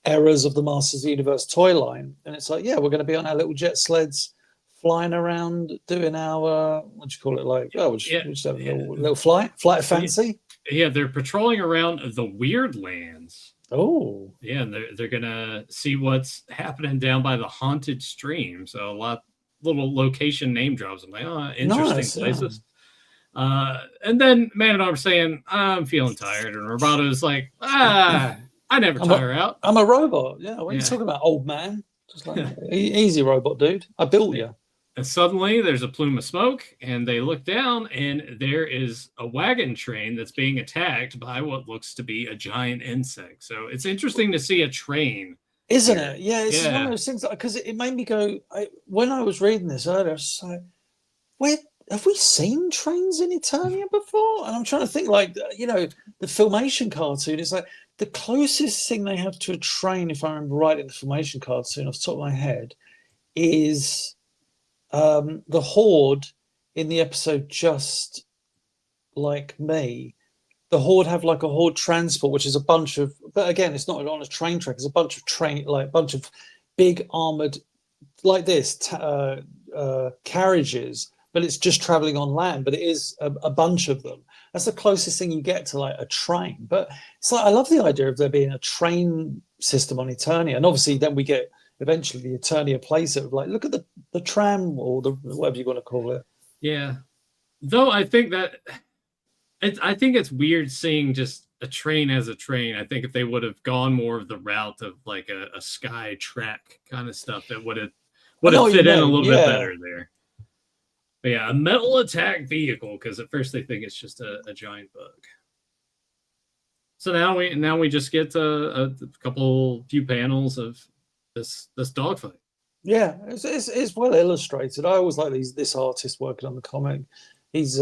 eras of the Masters of the Universe toy line, and it's like, we're going to be on our little jet sleds flying around doing our what do you call it, like just have a little flight of fancy. They're patrolling around the Weird Lands. Oh yeah, and they're gonna see what's happening down by the haunted stream. So a lot little location name drops. I'm like, oh, interesting places. And then Man-at-Arms saying, I'm feeling tired, and Roboto's like, I never tire out. I'm a robot. Yeah, what are you talking about, old man? Just like easy, robot dude. I built you. And suddenly there's a plume of smoke, and they look down, and there is a wagon train that's being attacked by what looks to be a giant insect. So it's interesting to see a train. Isn't it? Yeah, it's one of those things, because it made me go, when I was reading this earlier, I was like, wait, have we seen trains in Eternia before? And I'm trying to think, like, the Filmation cartoon is like the closest thing they have to a train, if I remember right, in the Filmation cartoon off the top of my head, is the Horde in the episode Just Like Me. The Horde have like a Horde transport, which is a bunch of, but again, it's not on a train track. It's a bunch of big armored, like this, carriages, but it's just traveling on land. But it is a bunch of them. That's the closest thing you get to like a train. But it's like, I love the idea of there being a train system on Eternia, and obviously then we get eventually the Eternia plays it, like, look at the tram or the whatever you want to call it. Yeah. Though I think it's weird seeing just a train as a train. I think if they would have gone more of the route of like a sky track kind of stuff, that would have fit in a little bit better there. But yeah, a metal attack vehicle, because at first they think it's just a giant bug. So now we just get a few panels of this dogfight. Yeah, it's well illustrated. I always like this artist working on the comic. He's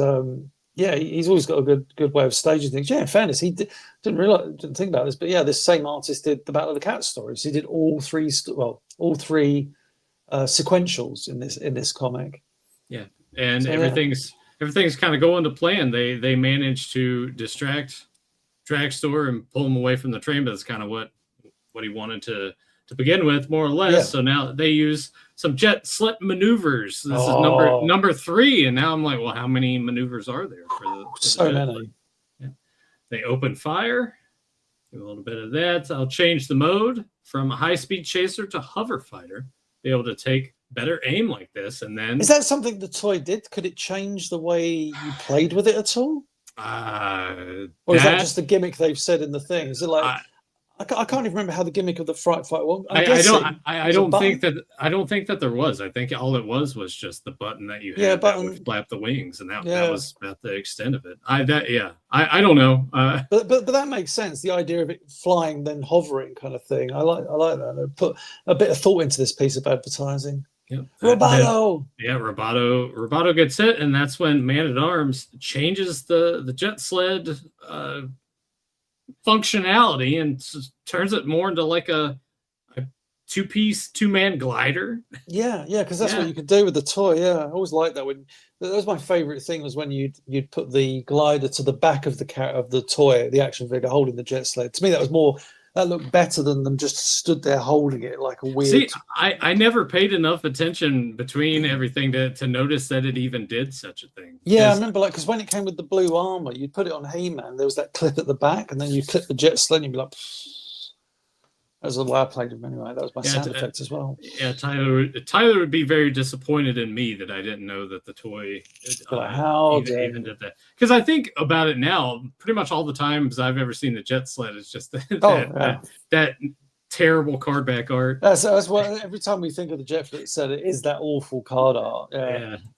he's always got a good way of staging things. Yeah, in fairness, he didn't think about this, but yeah, this same artist did the Battle of the Cat stories. He did all three sequentials in this comic. Yeah, and so, everything's kind of going to plan. They managed to distract Dragstore and pull him away from the train, but that's kind of what he wanted to begin with, more or less. Yeah. So now they use some jet sled maneuvers. This is number 3, and now I'm like, well, how many maneuvers are there for so many? Yeah. They open fire. Do a little bit of that. I'll change the mode from a high-speed chaser to hover fighter. Be able to take better aim like this, and then is that something the toy did? Could it change the way you played with it at all? Or is that just a gimmick they've said in the thing? Is it like I can't even remember how the gimmick of the Fright Fight was. I don't think that there was. I think all it was just the button that you had that would flap the wings, and that was about the extent of it. I don't know. But that makes sense. The idea of it flying then hovering kind of thing. I like that. They put a bit of thought into this piece of advertising. Yep. Roboto. Roboto gets hit, and that's when Man-at-Arms changes the jet sled functionality and turns it more into like a two-man glider. Yeah, because that's what you could do with the toy. Yeah, I always liked that. That was my favorite thing, was when you'd put the glider to the back of the toy, the action figure holding the jet sled. To me, that looked better than them just stood there holding it like a weird. See, I never paid enough attention between everything to notice that it even did such a thing. Yeah, I remember, like, because when it came with the blue armor, you'd put it on He-Man. There was that clip at the back, and then you clip the jet sled, and you'd be like. That was the way I played him anyway. That was my sound effect as well. Yeah, Tyler would be very disappointed in me that I didn't know that the toy even did that. Because I think about it now, pretty much all the times I've ever seen the jet sled, it's just that terrible card back art. That's what every time we think of the jet sled, it is that awful card art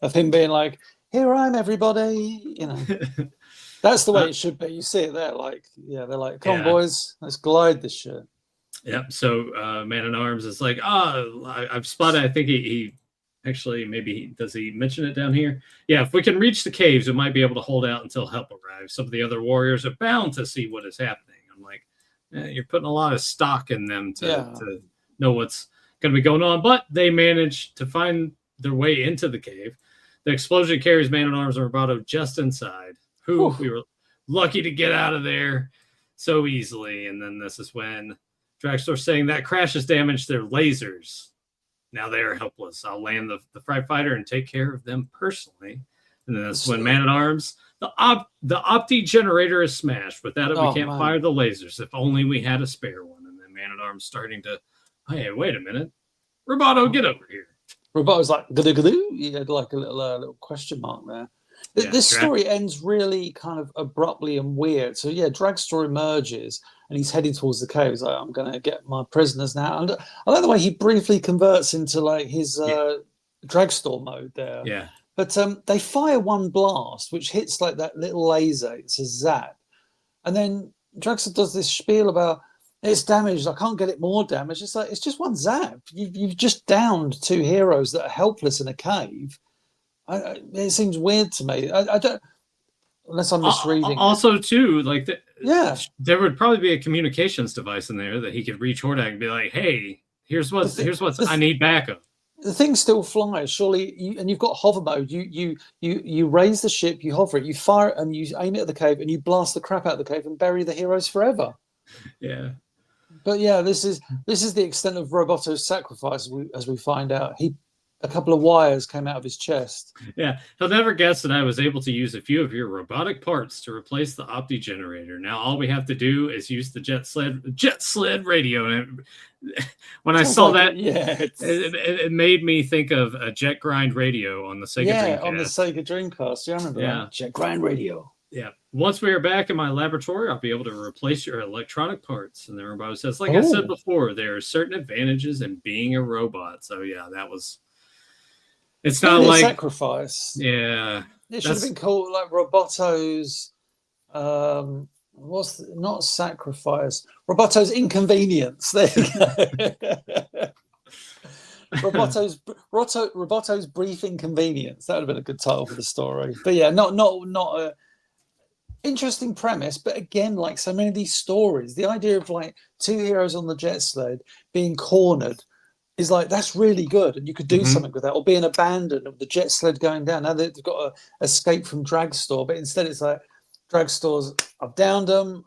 of him being like, "Here I am, everybody," you know. That's the way it should be. You see it there, like, they're like, "Come on, boys, let's glide this shit." Yep. So Man-at-Arms is like, I've spotted. I think he actually does he mention it down here? Yeah. If we can reach the caves, we might be able to hold out until help arrives. Some of the other warriors are bound to see what is happening. I'm like, you're putting a lot of stock in them to know what's going to be going on. But they manage to find their way into the cave. The explosion carries Man-at-Arms and Roboto just inside. We were lucky to get out of there so easily. And then this is when Dragstore saying that crash has damaged their lasers. Now they are helpless. I'll land the Fright Fighter and take care of them personally. And then that's when Man-at-Arms, the Opti generator is smashed. Without it, we can't fire the lasers. If only we had a spare one. And then Man-at-Arms starting to, hey, wait a minute. Roboto, get over here. Roboto's like, goo-goo-goo. He had like a little question mark there. This story ends really kind of abruptly and weird. So Dragstore emerges and he's heading towards the cave. He's like, I'm going to get my prisoners now. And I like the way he briefly converts into like his Dragstore mode there. Yeah. But they fire one blast, which hits like that little laser. It's a zap. And then Dragstore does this spiel about it's damaged. I can't get it more damaged. It's like, it's just one zap. You've just downed 2 heroes that are helpless in a cave. It seems weird to me. I don't, unless I'm misreading. Also, too, like there would probably be a communications device in there that he could reach Hordak and be like, "Hey, here's what's I need backup." The thing still flies, surely, and you've got hover mode. You raise the ship, you hover it, you fire it, and you aim it at the cave, and you blast the crap out of the cave and bury the heroes forever. Yeah. But this is the extent of Roboto's sacrifice, as we find out. a couple of wires came out of his chest. Yeah, he'll never guess that I was able to use a few of your robotic parts to replace the Opti generator. Now all we have to do is use the jet sled radio. And when I saw that, it made me think of a jet grind radio on the Sega Dreamcast. Yeah, on the Sega Dreamcast. Yeah, I remember that. Jet grind radio. Yeah. Once we are back in my laboratory, I'll be able to replace your electronic parts. And then everybody says, like I said before, there are certain advantages in being a robot. So yeah, that was. It's not like sacrifice. Yeah, it should have been called like Roboto's. Not sacrifice? Roboto's inconvenience. There you go. Roboto's brief inconvenience. That would have been a good title for the story. But yeah, not a interesting premise. But again, like so many of these stories, the idea of like two heroes on the jet sled being cornered is like, that's really good, and you could do something with that, or being abandoned, of the jet sled going down. Now they've got to escape from Dragstore, but instead it's like, Dragstore's, I've downed them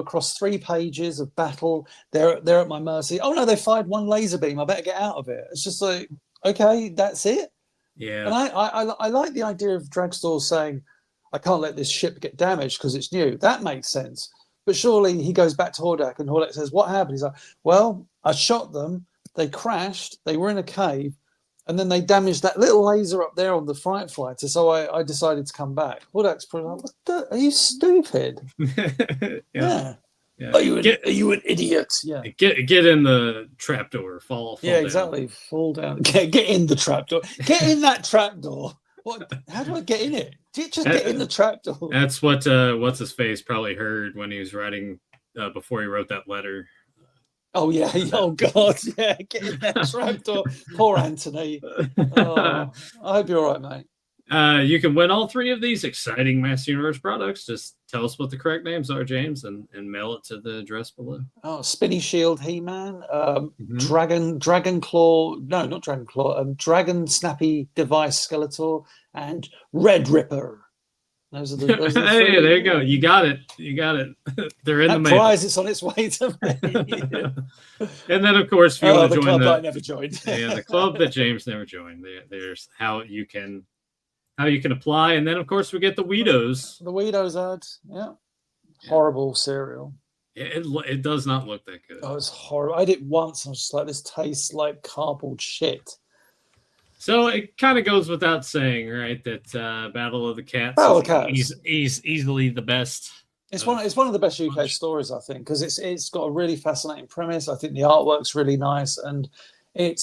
across 3 pages of battle. They're at my mercy. Oh no, they fired one laser beam. I better get out of it. It's just like, okay, that's it. Yeah. And I like the idea of Dragstore saying, I can't let this ship get damaged because it's new. That makes sense. But surely he goes back to Hordak, and Hordak says, what happened? He's like, well, I shot them. They crashed, they were in a cave, and then they damaged that little laser up there on the Fright Fighter, so I decided to come back. Hordak's probably like, are you stupid? Yeah. Are you an idiot? Yeah. Get in the trapdoor, fall yeah, exactly. Down. Fall down. Get in the trapdoor. Get in that trapdoor. What? How do I get in it? Just get in the trapdoor. That's what what's his face probably heard when he was writing before he wrote that letter. Oh yeah! Oh God! Yeah, get in that trapdoor. Poor Anthony. Oh, I hope you're all right, mate. You can win all 3 of these exciting Master Universe products. Just tell us what the correct names are, James, and mail it to the address below. Oh, Spinny Shield He-Man, Dragon Claw. No, not Dragon Claw. Dragon Snappy Device Skeletor, and Red Ripper. Those are the 3. Hey, there you go. You got it. They're in the mail. Prize, it's on its way to me. And then, of course, if you want to join club that I never joined. Yeah, the club that James never joined. There's how you can apply, and then of course we get the Weedos. The Weedos ad, yeah. Horrible cereal. Yeah, it does not look that good. Oh, it's horrible. I had it once, and I was just like, this tastes like cardboard shit. So it kind of goes without saying, right, that Battle of the Cats is easily the best. It's one of the best UK stories, I think, because it's got a really fascinating premise. I think the artwork's really nice, and it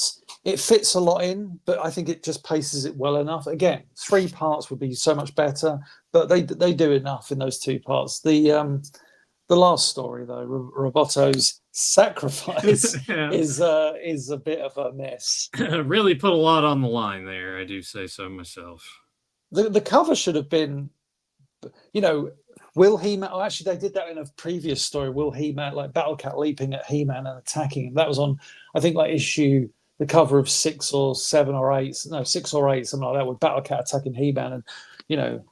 fits a lot in, but I think it just paces it well enough. Again, 3 parts would be so much better, but they do enough in those 2 parts. The last story, though, Roboto's sacrifice, is a bit of a mess. Really put a lot on the line there. I do say so myself. The cover should have been, Will He-Man? Oh, actually, they did that in a previous story. Will He-Man, like Battle Cat leaping at He-Man and attacking him. That was on, I think, like the cover of 6 or 7 or 8. No, 6 or 8, something like that, with Battle Cat attacking He-Man, and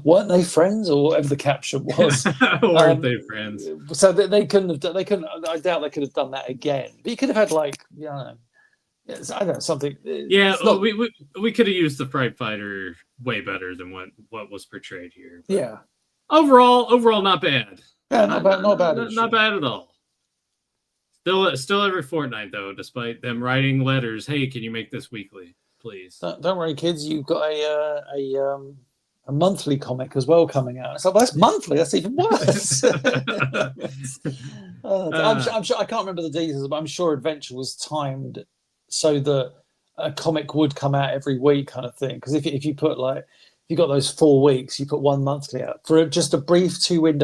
weren't they friends, or whatever the caption was? Weren't they friends? So they couldn't have done. They couldn't. I doubt they could have done that again. But you could have had I don't know, something. Yeah, we could have used the Fright Fighter way better than what was portrayed here. But yeah. Overall, not bad. Yeah, not bad at all. Still every fortnight though, despite them writing letters. Hey, can you make this weekly, please? Don't worry, kids. You've got a monthly comic as well coming out. So that's monthly. That's even worse. I'm sure I can't remember the details, but I'm sure Adventure was timed so that a comic would come out every week, kind of thing. Because if you put you got those 4 weeks, you put 1 monthly out for just a brief 2 week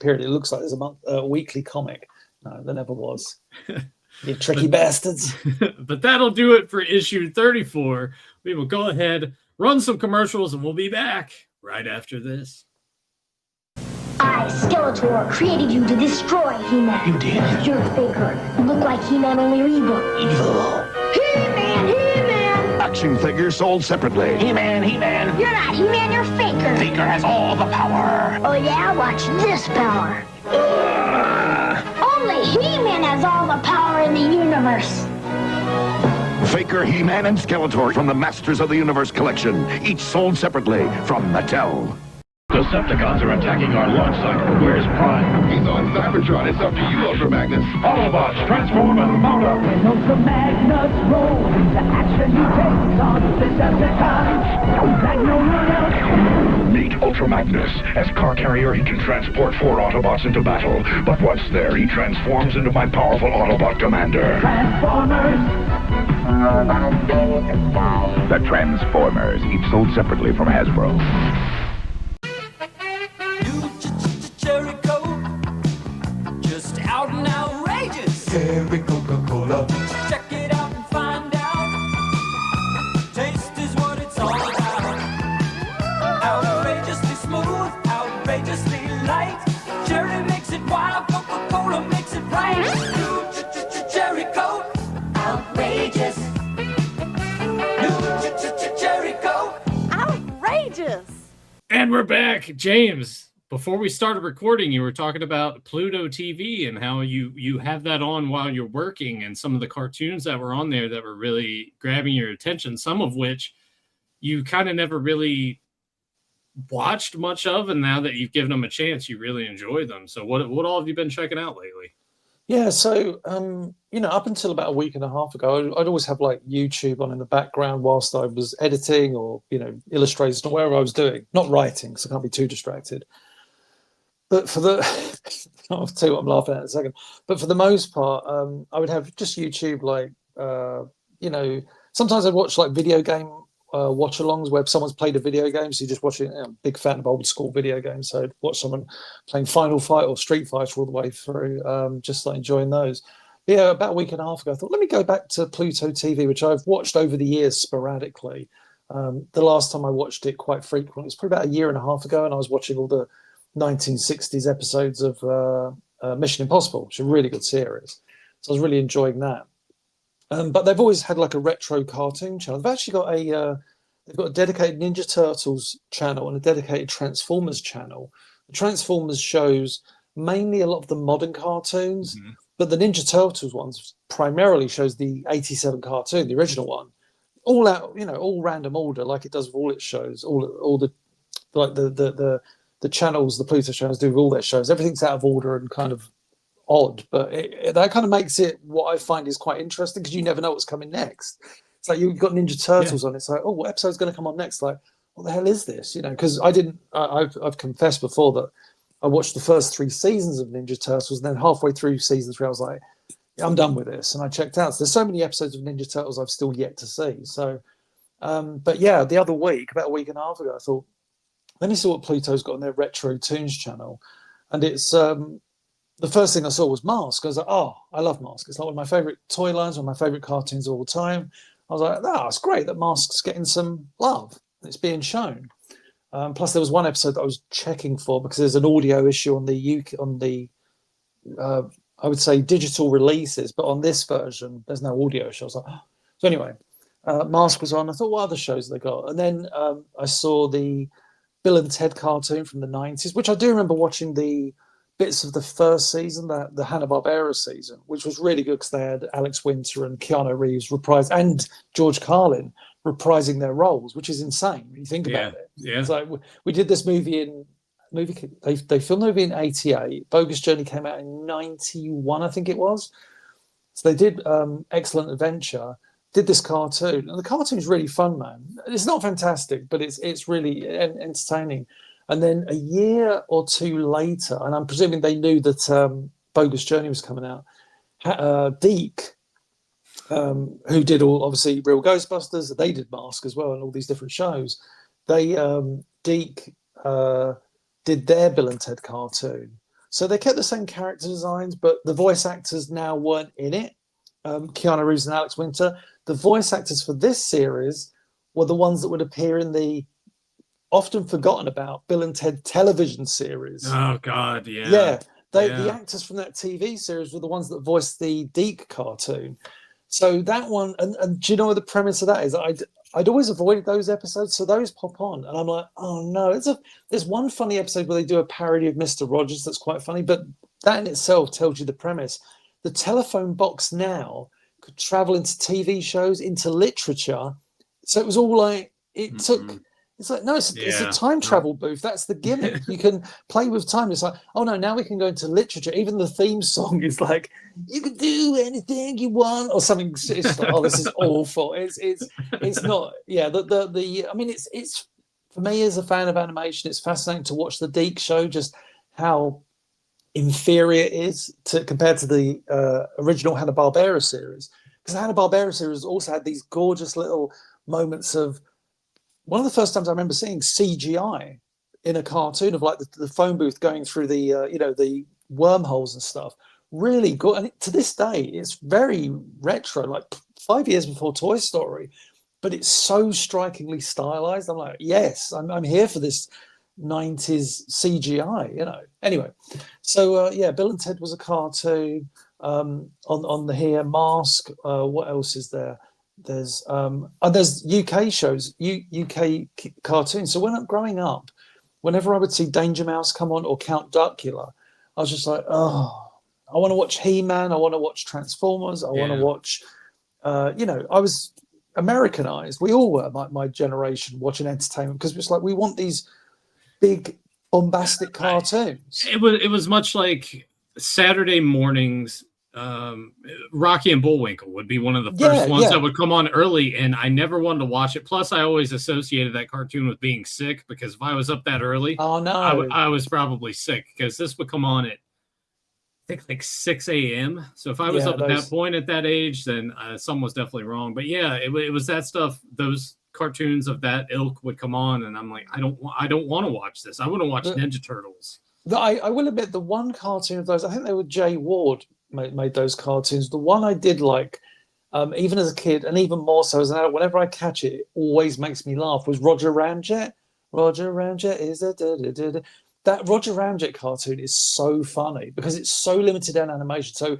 period. It looks like there's a weekly comic. No, there never was. You tricky bastards. But that'll do it for issue 34. We will go ahead, run some commercials, and we'll be back right after this. I, Skeletor, created you to destroy He-Man. You did? You're a faker. You look like He-Man, only you're evil. Evil. He-Man, He-Man! Action figures sold separately. He-Man, He-Man. You're not He-Man, you're Faker. Faker has all the power. Oh yeah? Watch this power. Only He-Man has all the power in the universe. Faker, He-Man, and Skeletor from the Masters of the Universe collection, each sold separately from Mattel. Decepticons are attacking our launch site. Where's Prime? He's on Cybertron. It's up to you, Ultra Magnus. Autobots, transform and mount up. When Ultra Magnus rolls into action, he takes on Decepticons like no one else. Meet Ultra Magnus. As car carrier, he can transport 4 Autobots into battle. But once there, he transforms into my powerful Autobot commander. Transformers. The Transformers, each sold separately from Hasbro. Just out and outrageous. Cherry Coca-Cola. Check it out and find out. Taste is what it's all about. Outrageously smooth, outrageously light. Cherry makes it wild, Coca-Cola makes it right. New Cherry Coke. Outrageous. New Cherry Coke. Outrageous. And we're back. James, before we started recording, you were talking about Pluto TV and how you have that on while you're working, and some of the cartoons that were on there that were really grabbing your attention, some of which you kind of never really watched much of, and now that you've given them a chance, you really enjoy them. So what all have you been checking out lately? Yeah, so up until about a week and a half ago, I'd always have like YouTube on in the background whilst I was editing or illustrating or whatever I was doing, not writing, so I can't be too distracted. But for the, I'll tell you what I'm laughing at in a second. But for the most part, I would have just YouTube, like sometimes I'd watch like video game watch-alongs where someone's played a video game, so you just watch it. I'm a big fan of old school video games, so I'd watch someone playing Final Fight or Street Fighter all the way through, just like enjoying those. But yeah, about a week and a half ago, I thought, let me go back to Pluto TV, which I've watched over the years sporadically. The last time I watched it quite frequently was probably about a year and a half ago, and I was watching all the 1960s episodes of Mission Impossible, which is a really good series. So I was really enjoying that. But they've always had like a retro cartoon channel. They've actually got a dedicated Ninja Turtles channel and a dedicated Transformers channel. The Transformers shows mainly a lot of the modern cartoons, but the Ninja Turtles ones primarily shows the 87 cartoon, the original one, all out, all random order, like it does with all its shows, all the like the channels, the Pluto channels do with all their shows. Everything's out of order and kind of odd, but that kind of makes it what I find is quite interesting, because you never know what's coming next. It's like you've got Ninja Turtles on. It's like, oh, what episode's going to come on next? Like, what the hell is this? Because I've confessed before that I watched the first 3 seasons of Ninja Turtles, and then halfway through season 3, I was like, yeah, I'm done with this, and I checked out. So there's so many episodes of Ninja Turtles I've still yet to see. So, but yeah, the other week, about a week and a half ago, I thought, let me see what Pluto's got on their Retro Toons channel, and it's the first thing I saw was Mask. I was like, oh, I love Mask. It's like one of my favorite toy lines, one of my favorite cartoons of all time. I was like, oh, it's great that Mask's getting some love. It's being shown. Plus, there was one episode that I was checking for because there's an audio issue on the I would say digital releases, but on this version, there's no audio issue. I was like, oh. So anyway, Mask was on. I thought, what other shows have they got? And then I saw the Bill and Ted cartoon from the 90s, which I do remember watching the bits of the first season, the Hanna-Barbera season, which was really good because they had Alex Winter and Keanu Reeves reprise, and George Carlin reprising their roles, which is insane when you think about it. Yeah. It's like we did this movie they filmed the movie in 88. Bogus Journey came out in 91, I think it was. So they did Excellent Adventure, did this cartoon, and the cartoon's really fun, man. It's not fantastic, but it's really entertaining. And then a year or two later, and I'm presuming they knew that Bogus Journey was coming out, Deke, who did obviously Real Ghostbusters, they did Mask as well, and all these different shows. Deke did their Bill and Ted cartoon. So they kept the same character designs, but the voice actors now weren't in it. Keanu Reeves and Alex Winter. The voice actors for this series were the ones that would appear in the often forgotten about Bill and Ted television series. Oh God, yeah. Yeah. The actors from that TV series were the ones that voiced the Deke cartoon. So that one, and do you know what the premise of that is? I'd always avoided those episodes, so those pop on, and I'm like, oh no. There's one funny episode where they do a parody of Mr. Rogers that's quite funny, but that in itself tells you the premise. The telephone box now could travel into TV shows, into literature. So it was all like, it took, it's like, no, it's a time travel booth. That's the gimmick. You can play with time. It's like, oh no, now we can go into literature. Even the theme song is like, you can do anything you want or something. It's like, oh, this is awful. It's not, yeah, I mean, it's, for me as a fan of animation, it's fascinating to watch the Deke show, just how inferior it is compared to the original Hanna-Barbera series. Because the Hanna-Barbera series also had these gorgeous little moments of, one of the first times I remember seeing CGI in a cartoon of like the phone booth going through the the wormholes and stuff. Really good, and to this day it's very retro, like 5 years before Toy Story, but it's so strikingly stylized. I'm like, yes, I'm here for this 90s CGI, Anyway, so Bill and Ted was a cartoon. On the here, Mask. What else is there? There's UK shows, UK cartoons. So when I'm growing up, whenever I would see Danger Mouse come on or Count Duckula, I was just like, oh, I want to watch He-Man. I want to watch Transformers. I want to watch, I was Americanized. We all were, my generation, watching entertainment, because it's like, we want these big bombastic cartoons. It was much like Saturday mornings. Rocky and Bullwinkle would be one of the first ones that would come on early, and I never wanted to watch it. Plus, I always associated that cartoon with being sick, because if I was up that early, oh no, I was probably sick, because this would come on at, I think, like 6 a.m. So if I was up at that point at that age, then something was definitely wrong. But yeah, it was that stuff. Those cartoons of that ilk would come on, and I'm like, I don't want to watch this. I want to watch Ninja Turtles. I will admit, the one cartoon of those, I think they were Jay Ward made those cartoons. The one I did like, even as a kid, and even more so as an adult, whenever I catch it, it always makes me laugh, was Roger Ramjet. Roger Ramjet is that Roger Ramjet cartoon is so funny because it's so limited in animation. So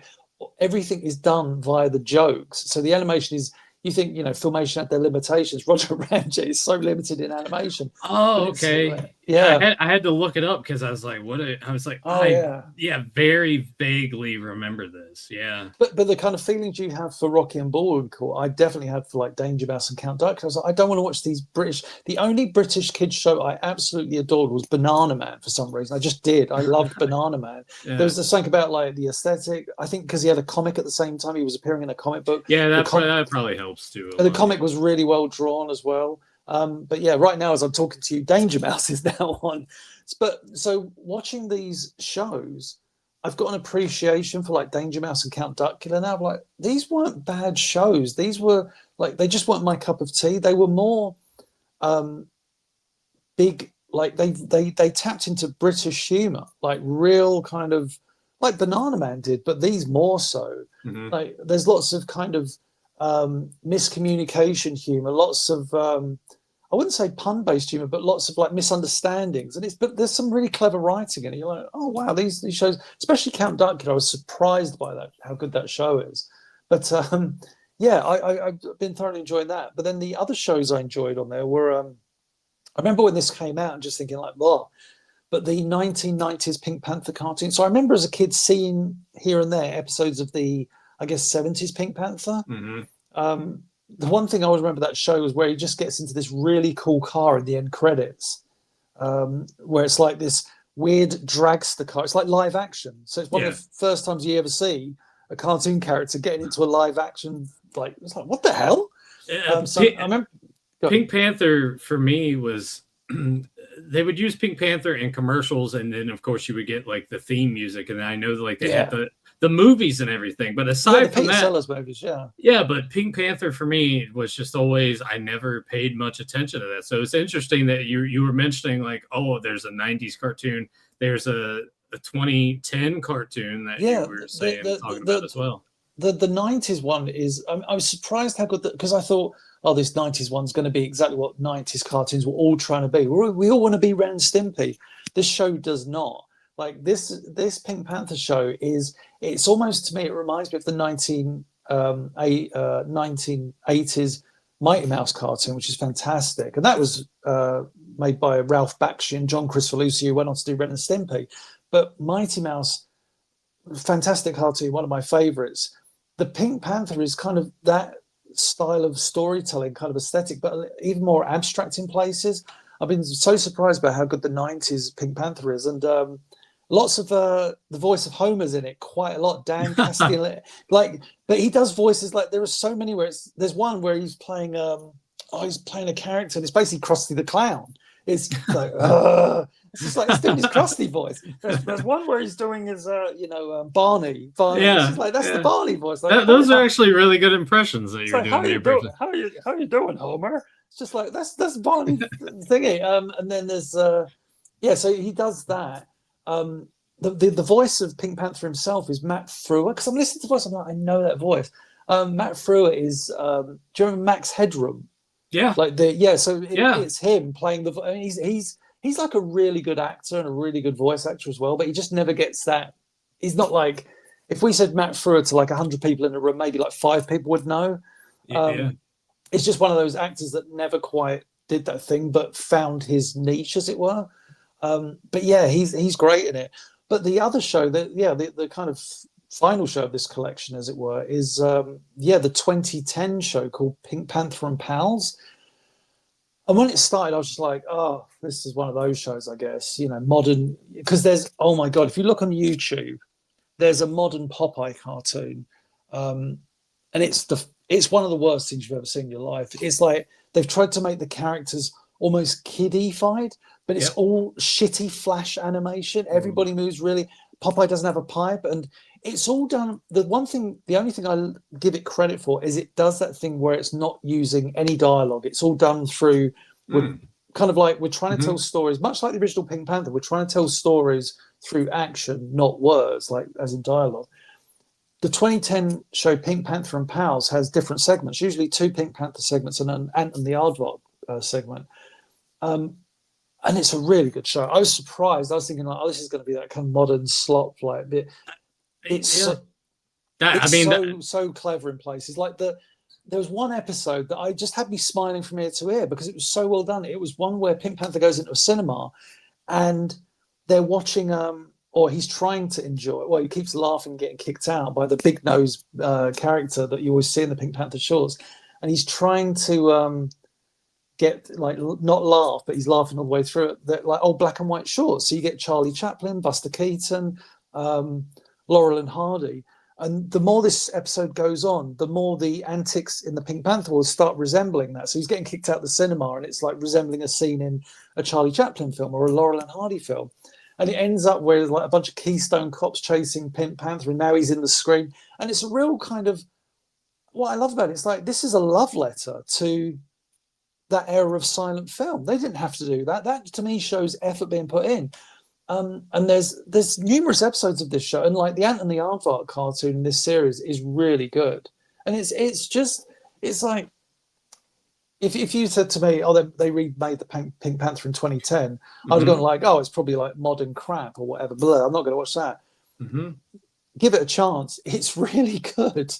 everything is done via the jokes. So the animation is, you think, Filmation had their limitations. Roger Ramjet is so limited in animation. Oh, okay. Yeah. I had to look it up because I was like, very vaguely remember this. Yeah. But the kind of feelings you have for Rocky and Bullwinkle, I definitely had for like Danger Mouse and Count Duck. I was like, I don't want to watch these British. The only British kids show I absolutely adored was Banana Man for some reason. I just did. I loved Banana Man. Yeah. There was this thing about like the aesthetic. I think because he had a comic at the same time, he was appearing in a comic book. Yeah, that probably helps too. The comic was really well drawn as well. But yeah, right now as I'm talking to you, Danger Mouse is now on. But so watching these shows, I've got an appreciation for like Danger Mouse and Count Duckula now. Like, these weren't bad shows. These were like, they just weren't my cup of tea. They were more big, like they tapped into British humor, like real kind of like Banana Man did, but these more so. Mm-hmm. Like, there's lots of kind of miscommunication humor, lots of I wouldn't say pun-based humor, but lots of like misunderstandings, but there's some really clever writing in it. You're like, oh wow, these shows, especially Count Duckula, I was surprised by that, how good that show is. But I've been thoroughly enjoying that. But then the other shows I enjoyed on there were I remember when this came out and just thinking like, well, but the 1990s Pink Panther cartoon. So I remember as a kid seeing here and there episodes of the, I guess, 70s Pink Panther. Mm-hmm. The one thing I always remember that show was where he just gets into this really cool car in the end credits, where it's like this weird dragster car. It's like live action. So it's one of the first times you ever see a cartoon character getting into a live action. Like, it's like, what the hell? I remember Pink Panther for me was they would use Pink Panther in commercials, and then of course you would get like the theme music, and I know like they had the movies and everything, but aside from that, Sellers movies, but Pink Panther for me was just always, I never paid much attention to that. So it's interesting that you were mentioning like, oh, there's a 90s cartoon, there's a 2010 cartoon that you were saying talking about as well. The 90s one is, I was surprised how good, because I thought, oh, this 90s one's going to be exactly what 90s cartoons were all trying to be. We all want to be Ren and Stimpy. This show does not. Like this Pink Panther show it's almost, to me, it reminds me of the 1980s Mighty Mouse cartoon, which is fantastic. And that was made by Ralph Bakshi and John Kricfalusi, who went on to do Ren and Stimpy. But Mighty Mouse, fantastic cartoon, one of my favorites. the Pink Panther is kind of that style of storytelling, kind of aesthetic, but even more abstract in places. I've been so surprised by how good the 90s Pink Panther is. And lots of the voice of Homer's in it quite a lot. Dan Castellaneta, but he does voices like there are so many where there's one where he's playing he's playing a character and it's basically Krusty the Clown. It's like it's just like he's doing his Krusty voice. There's one where he's doing his Barney. Yeah, it's like that's the Barney voice. Like, those are actually really good impressions that you're doing. How are you doing, Homer? It's just like that's Barney thingy. And then there's so he does that. The voice of Pink Panther himself is Matt Frewer, because I'm listening to the voice. I'm like, I know that voice. Matt Frewer is. Do you remember Max Headroom? Yeah, it's him playing the. I mean, he's like a really good actor and a really good voice actor as well, but he just never gets that. He's not like, if we said Matt Frewer to like 100 people in a room, maybe like 5 people would know. It's just one of those actors that never quite did that thing, but found his niche, as it were. But yeah, he's great in it. But the other show, the kind of final show of this collection, as it were, is the 2010 show called Pink Panther and Pals. And when it started, I was just like, oh, this is one of those shows, I guess, modern, because there's, oh my God, if you look on YouTube, there's a modern Popeye cartoon. And it's one of the worst things you've ever seen in your life. It's like they've tried to make the characters almost kiddified, but it's all shitty flash animation. Everybody moves really. Popeye doesn't have a pipe, and it's all done. The only thing I give it credit for is it does that thing where it's not using any dialogue. It's all done through kind of like we're trying to tell stories, much like the original Pink Panther. We're trying to tell stories through action, not words, like as in dialogue. The 2010 show Pink Panther and Pals has different segments, usually 2 Pink Panther segments and an Ant and the Aardvark segment. And it's a really good show. I was surprised. I was thinking, like, oh, this is going to be that kind of modern slop. Like, it's so clever in places. Like there was one episode that I just had me smiling from ear to ear because it was so well done. It was one where Pink Panther goes into a cinema, and they're watching, or he's trying to enjoy. Well, he keeps laughing, getting kicked out by the big nose character that you always see in the Pink Panther shorts, and he's trying to. Get like not laugh, but he's laughing all the way through it. That like old black and white shorts. So you get Charlie Chaplin, Buster Keaton, Laurel and Hardy. And the more this episode goes on, the more the antics in the Pink Panther will start resembling that. So he's getting kicked out of the cinema, and it's like resembling a scene in a Charlie Chaplin film or a Laurel and Hardy film. And it ends up with like a bunch of Keystone cops chasing Pink Panther, and now he's in the screen. And it's a real kind of what I love about it. It's like this is a love letter to that era of silent film. They didn't have to do that. That to me shows effort being put in. And there's numerous episodes of this show, and like the Ant and the Aardvark cartoon in this series is really good. And it's like if you said to me, oh, they remade the Pink Panther in 2010, I'd have gone like, oh, it's probably like modern crap or whatever. Blah, I'm not going to watch that. Give it a chance. It's really good.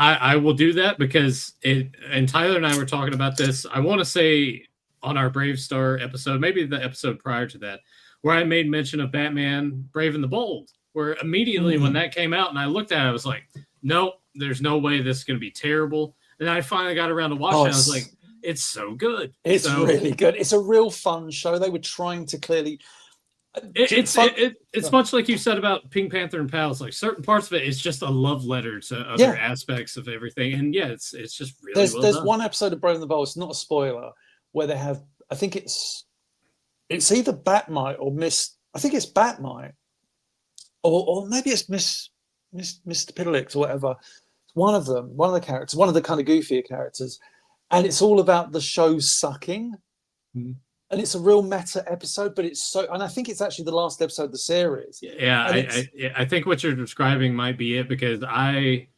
I will do that because and Tyler and I were talking about this. I want to say on our Brave Star episode, maybe the episode prior to that, where I made mention of Batman Brave and the Bold, where immediately when that came out and I looked at it, I was like, nope, there's no way this is going to be terrible. And I finally got around to watching it. I was like, it's so good. It's really good. It's a real fun show. They were trying to clearly... It's much like you said about Pink Panther and Pals. Like certain parts of it is just a love letter to other aspects of everything, and it's just really well there's done. One episode of Brave and the Bold. It's not a spoiler, where they have. I think it's either Batmite or Miss. I think it's Batmite, or maybe it's Mr. Piddlix or whatever. One of them, one of the characters, one of the kind of goofier characters, and it's all about the show sucking. And it's a real meta episode, but it's so, and I think it's actually the last episode of the series. Yeah, I think what you're describing might be it, because I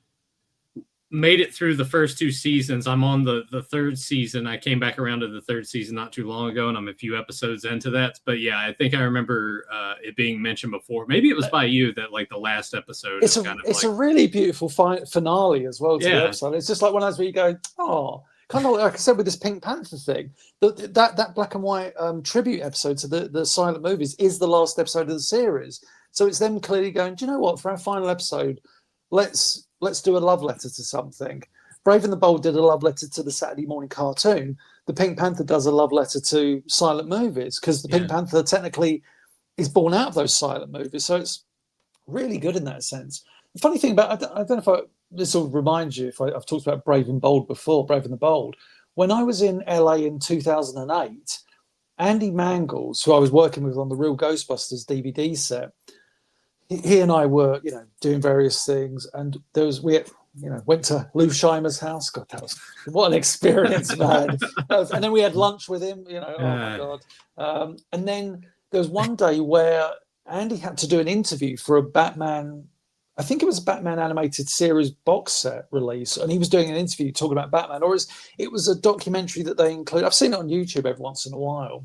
made it through the first 2 seasons. I'm on the 3rd season. I came back around to the 3rd season not too long ago, and I'm a few episodes into that. But yeah, I think I remember it being mentioned before. Maybe it was by you that like the last episode. It's a really beautiful finale as well to the episode. It's just like one of those where you go, oh. Kind of like I said with this Pink Panther thing, that black and white tribute episode to the silent movies is the last episode of the series. So it's them clearly going, do you know what? For our final episode, let's let's do a love letter to something. Brave and the Bold did a love letter to the Saturday morning cartoon. The Pink Panther does a love letter to silent movies, because the Pink Panther technically is born out of those silent movies. So it's really good in that sense. The funny thing about, I don't know if this will remind you, if I've talked about Brave and Bold before, Brave and the Bold. When I was in LA in 2008, Andy Mangles, who I was working with on the Real Ghostbusters DVD set, he and I were, doing various things, and went to Lou Scheimer's house. God, what an experience, man! And then we had lunch with him. Oh my God! And then there was one day where Andy had to do an interview for a Batman. I think it was a Batman animated series box set release, and he was doing an interview talking about Batman, or it was a documentary that they include. I've seen it on YouTube every once in a while.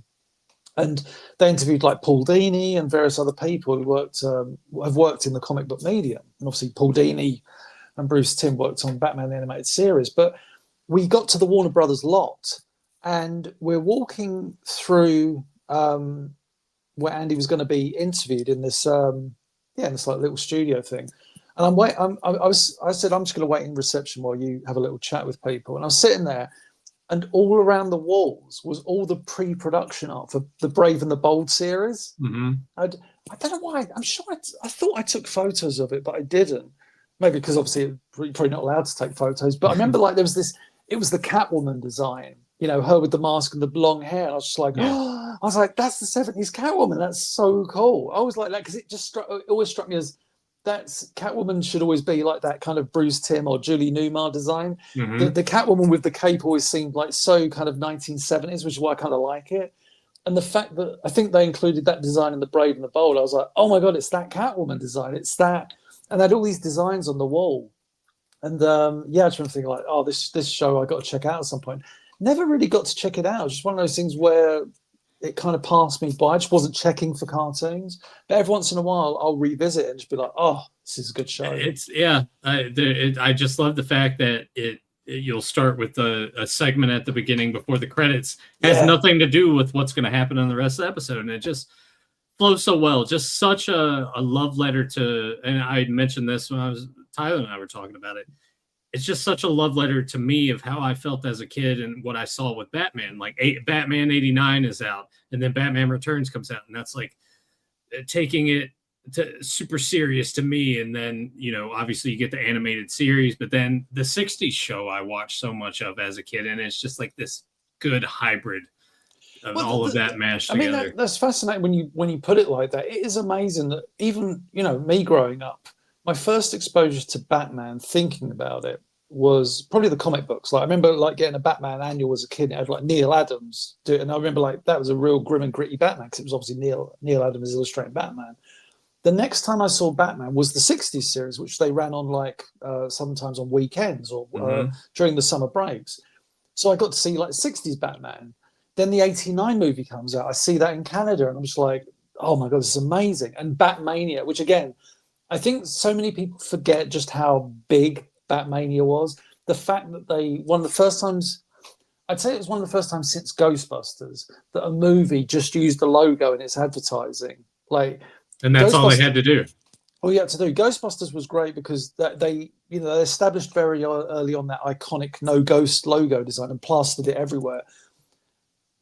And they interviewed like Paul Dini and various other people who have worked in the comic book medium. And obviously Paul Dini and Bruce Timm worked on Batman the Animated Series. But we got to the Warner Brothers lot, and we're walking through where Andy was going to be interviewed in this, this like little studio thing. And I said, I'm just going to wait in reception while you have a little chat with people. And I was sitting there. And all around the walls was all the pre-production art for the Brave and the Bold series. Mm-hmm. I don't know why. I'm sure I thought I took photos of it, but I didn't. Maybe because obviously you're probably not allowed to take photos. But I remember like there was this. It was the Catwoman design. Her with the mask and the long hair. And I was just like, I was like, that's the 70s Catwoman. That's so cool. I was like that because it always struck me as. That's Catwoman should always be like that kind of Bruce Timm or Julie Newmar design. Mm-hmm. The Catwoman with the cape always seemed like so kind of 1970s, which is why I kind of like it. And the fact that I think they included that design in the Brave and the Bold, I was like, oh my God, it's that Catwoman design. It's that. And they had all these designs on the wall. And I just remember thinking like, oh, this show I got to check out at some point. Never really got to check it out. It was just one of those things where it kind of passed me by. I just wasn't checking for cartoons, but every once in a while I'll revisit it and just be like, "Oh, this is a good show." I just love the fact that you'll start with a segment at the beginning before the credits has nothing to do with what's going to happen in the rest of the episode, and it just flows so well. Just such a love letter to, and I mentioned this when Tyler and I were talking about it. It's just such a love letter to me of how I felt as a kid and what I saw with Batman. Like Batman 89 is out, and then Batman Returns comes out, and that's like taking it to super serious to me. And then, obviously you get the animated series, but then the 60s show I watched so much of as a kid, and it's just like this good hybrid of all of that mashed together. I mean, that's fascinating when you put it like that. It is amazing that even, me growing up, my first exposure to Batman, thinking about it, was probably the comic books. Like I remember like getting a Batman annual as a kid. It had like Neil Adams do it, and I remember like that was a real grim and gritty Batman because it was obviously Neil Adams illustrating Batman. The next time I saw Batman was the 60s series, which they ran on like sometimes on weekends or during the summer breaks. So I got to see like 60s Batman. Then the 89 movie comes out. I see that in Canada, and I'm just like, oh my God, this is amazing. And Batmania, which again, I think so many people forget just how big Batmania was. The fact that one of the first times, I'd say it was one of the first times since Ghostbusters that a movie just used the logo in its advertising. And that's all they had to do. All you had to do. Ghostbusters was great because they established very early on that iconic no ghost logo design and plastered it everywhere.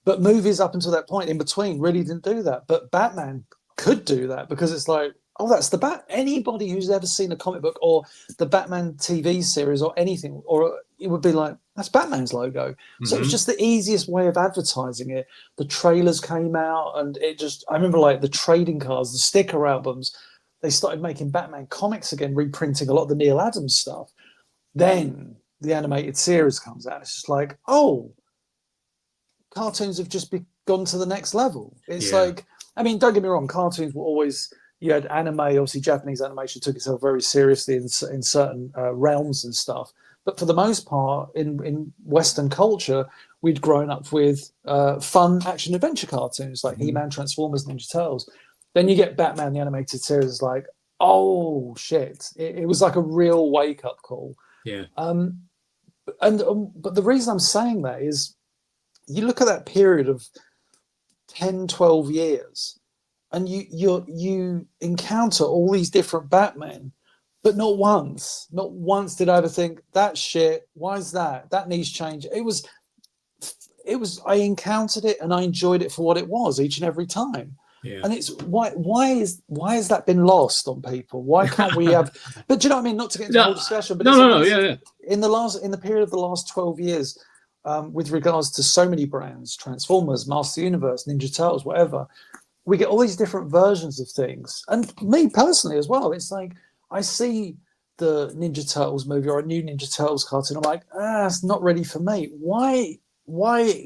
But movies up until that point in between really didn't do that. But Batman could do that because it's like, oh, that's the Bat. Anybody who's ever seen a comic book or the Batman TV series or anything, or it would be like, that's Batman's logo. Mm-hmm. So it was just the easiest way of advertising it. The trailers came out, and I remember like the trading cards, the sticker albums, they started making Batman comics again, reprinting a lot of the Neil Adams stuff. Then the animated series comes out. It's just like, oh, cartoons have just gone to the next level. It's like, I mean, don't get me wrong, cartoons were always, you had anime, obviously Japanese animation took itself very seriously in certain realms and stuff. But for the most part, in Western culture, we'd grown up with fun action adventure cartoons like He-Man, Transformers, Ninja Turtles. Then you get Batman, the animated series, is like, oh, shit. It was like a real wake-up call. Yeah. But the reason I'm saying that is you look at that period of 10, 12 years, and you encounter all these different Batmen, But not once did I ever think that shit. Why is that? That needs change. It was. I encountered it and I enjoyed it for what it was each and every time. Yeah. And it's why has that been lost on people? Why can't we have? But do you know what I mean? Not to get into the whole discussion, but yeah. In the period of the last 12 years, with regards to so many brands, Transformers, Master Universe, Ninja Turtles, whatever, we get all these different versions of things. And me personally as well, it's like I see the Ninja Turtles movie or a new Ninja Turtles cartoon. I'm like, it's not ready for me. Why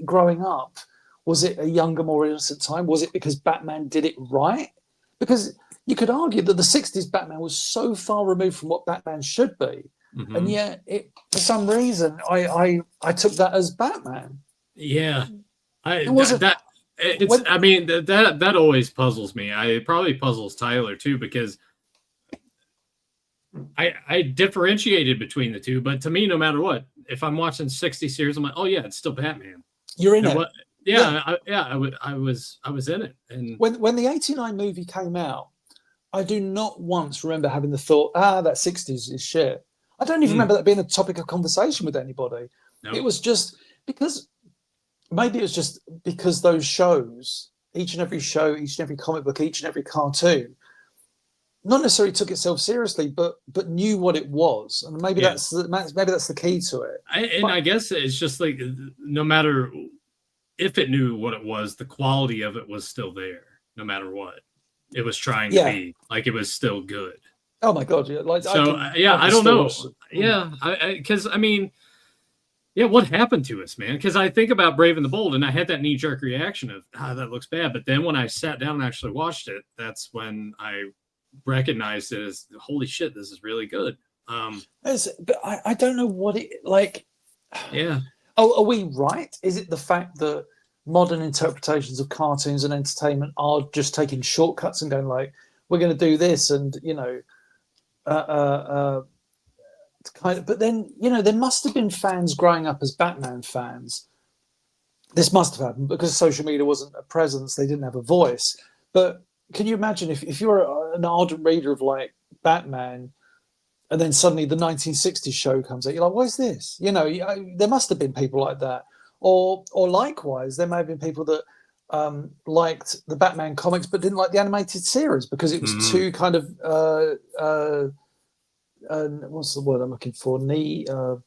growing up? Was it a younger, more innocent time? Was it because Batman did it right? Because you could argue that the 60s Batman was so far removed from what Batman should be. And yet, for some reason, I took that as Batman. Yeah. It wasn't that always puzzles me. It probably puzzles Tyler too, because I differentiated between the two, but to me, no matter what, if I'm watching 60 series, I'm like, oh yeah, it's still Batman. You're in it. I was in it. And when the 89 movie came out, I do not once remember having the thought, that 60s is shit. I don't even remember that being a topic of conversation with anybody. No. It was just because those shows, each and every show, each and every comic book, each and every cartoon, not necessarily took itself seriously, but knew what it was, and maybe that's the key to it. I guess it's just like, no matter if it knew what it was, the quality of it was still there, no matter what it was trying to be. Like, it was still good. Oh my god, yeah! Like, I don't know. Yeah, because I mean, what happened to us, man? Because I think about Brave and the Bold, and I had that knee-jerk reaction of, that looks bad. But then when I sat down and actually watched it, that's when I recognized it as, holy shit, this is really good. But I don't know what it like. Yeah. Oh, are we right? Is it the fact that modern interpretations of cartoons and entertainment are just taking shortcuts and going like, we're going to do this, and kind of, but then there must have been fans growing up as Batman fans. This must have happened because social media wasn't a presence; they didn't have a voice. But can you imagine if you're an ardent reader of like Batman, and then suddenly the 1960s show comes out, you're like, what is this? There must have been people like that, or likewise, there may have been people that liked the Batman comics but didn't like the animated series because it was too kind of what's the word I'm looking for? What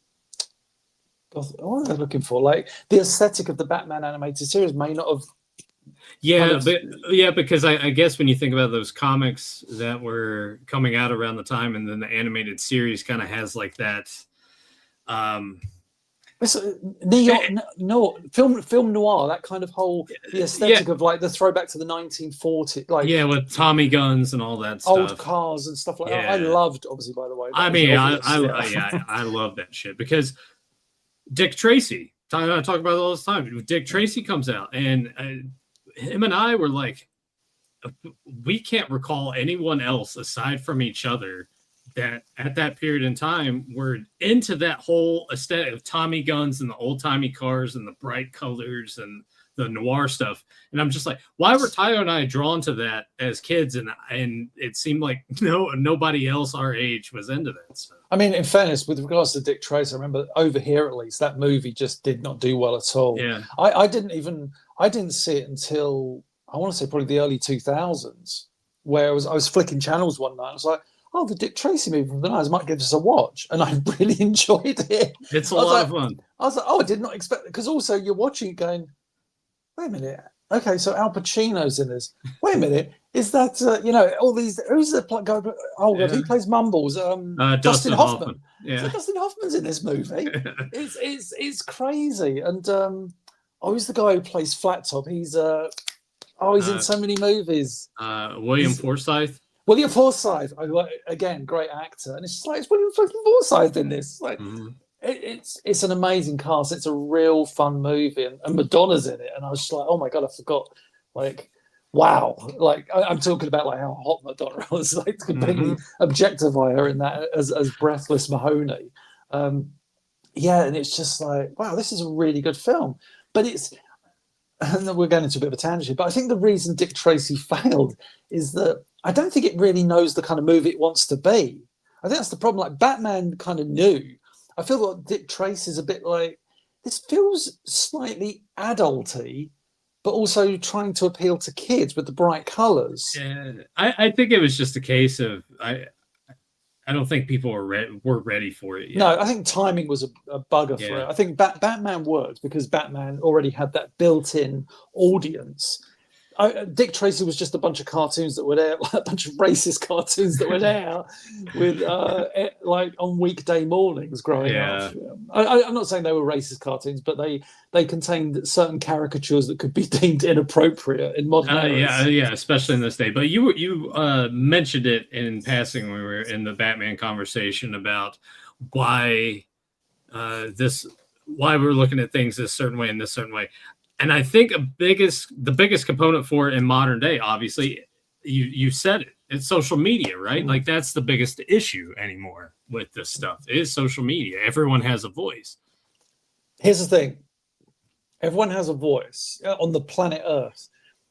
am I looking for? Like, the aesthetic of the Batman animated series may not have. Because I guess when you think about those comics that were coming out around the time, and then the animated series kind of has like that. It's film noir, that kind of whole the aesthetic of like the throwback to the 1940s, like with Tommy guns and all that stuff, old cars and stuff like that. I loved, obviously, by the way. I love that shit because Dick Tracy. I talk about it all the time. Dick Tracy comes out, and him and I were like, we can't recall anyone else aside from each other that at that period in time were into that whole aesthetic of Tommy guns and the old timey cars and the bright colors and the noir stuff. And I'm just like, why were Tyler and I drawn to that as kids? And it seemed like nobody else our age was into that stuff. I mean, in fairness, with regards to Dick Tracy, I remember over here at least that movie just did not do well at all. Yeah, I didn't see it until I want to say probably the early 2000s, where I was flicking channels one night. I was like, oh, the Dick Tracy movie from the 90s might give us a watch. And I really enjoyed it. It's a lot of fun. I was like, I did not expect it. Because also you're watching it going, wait a minute. Okay, so Al Pacino's in this. Wait a minute. Is that, all these, who's the guy? Oh, God, who plays Mumbles? Dustin Hoffman. Yeah. So Dustin Hoffman's in this movie. It's crazy. And who's the guy who plays Flat Top? He's in so many movies. William Forsythe. William Forsythe, again, great actor, and it's just like it's William fucking Forsythe in this. Like, it's an amazing cast. It's a real fun movie, and Madonna's in it. And I was just like, oh my god, I forgot. Like, wow. Like, I'm talking about like how hot Madonna was. Like, to completely objectify her in that as Breathless Mahoney. And it's just like, wow, this is a really good film. But and we're going into a bit of a tangent, but I think the reason Dick Tracy failed is that I don't think it really knows the kind of movie it wants to be. I think that's the problem. Like Batman kind of knew. I feel like Dick Tracy's a bit like, this feels slightly adulty, but also trying to appeal to kids with the bright colors. Yeah, I think it was just a case of I don't think people were ready for it yet. No, I think timing was a bugger for it. I think Batman worked because Batman already had that built-in audience. Dick Tracy was just a bunch of cartoons that were there, a bunch of racist cartoons that were there with like on weekday mornings growing up. I'm not saying they were racist cartoons, but they contained certain caricatures that could be deemed inappropriate in modern eras. Yeah, especially in this day. But you mentioned it in passing when we were in the Batman conversation about why we're looking at things this certain way and this certain way. And I think the biggest component for it in modern day, obviously, you said it, it's social media, right? Like that's the biggest issue anymore with this stuff is social media. Everyone has a voice. Here's the thing. Everyone has a voice on the planet Earth.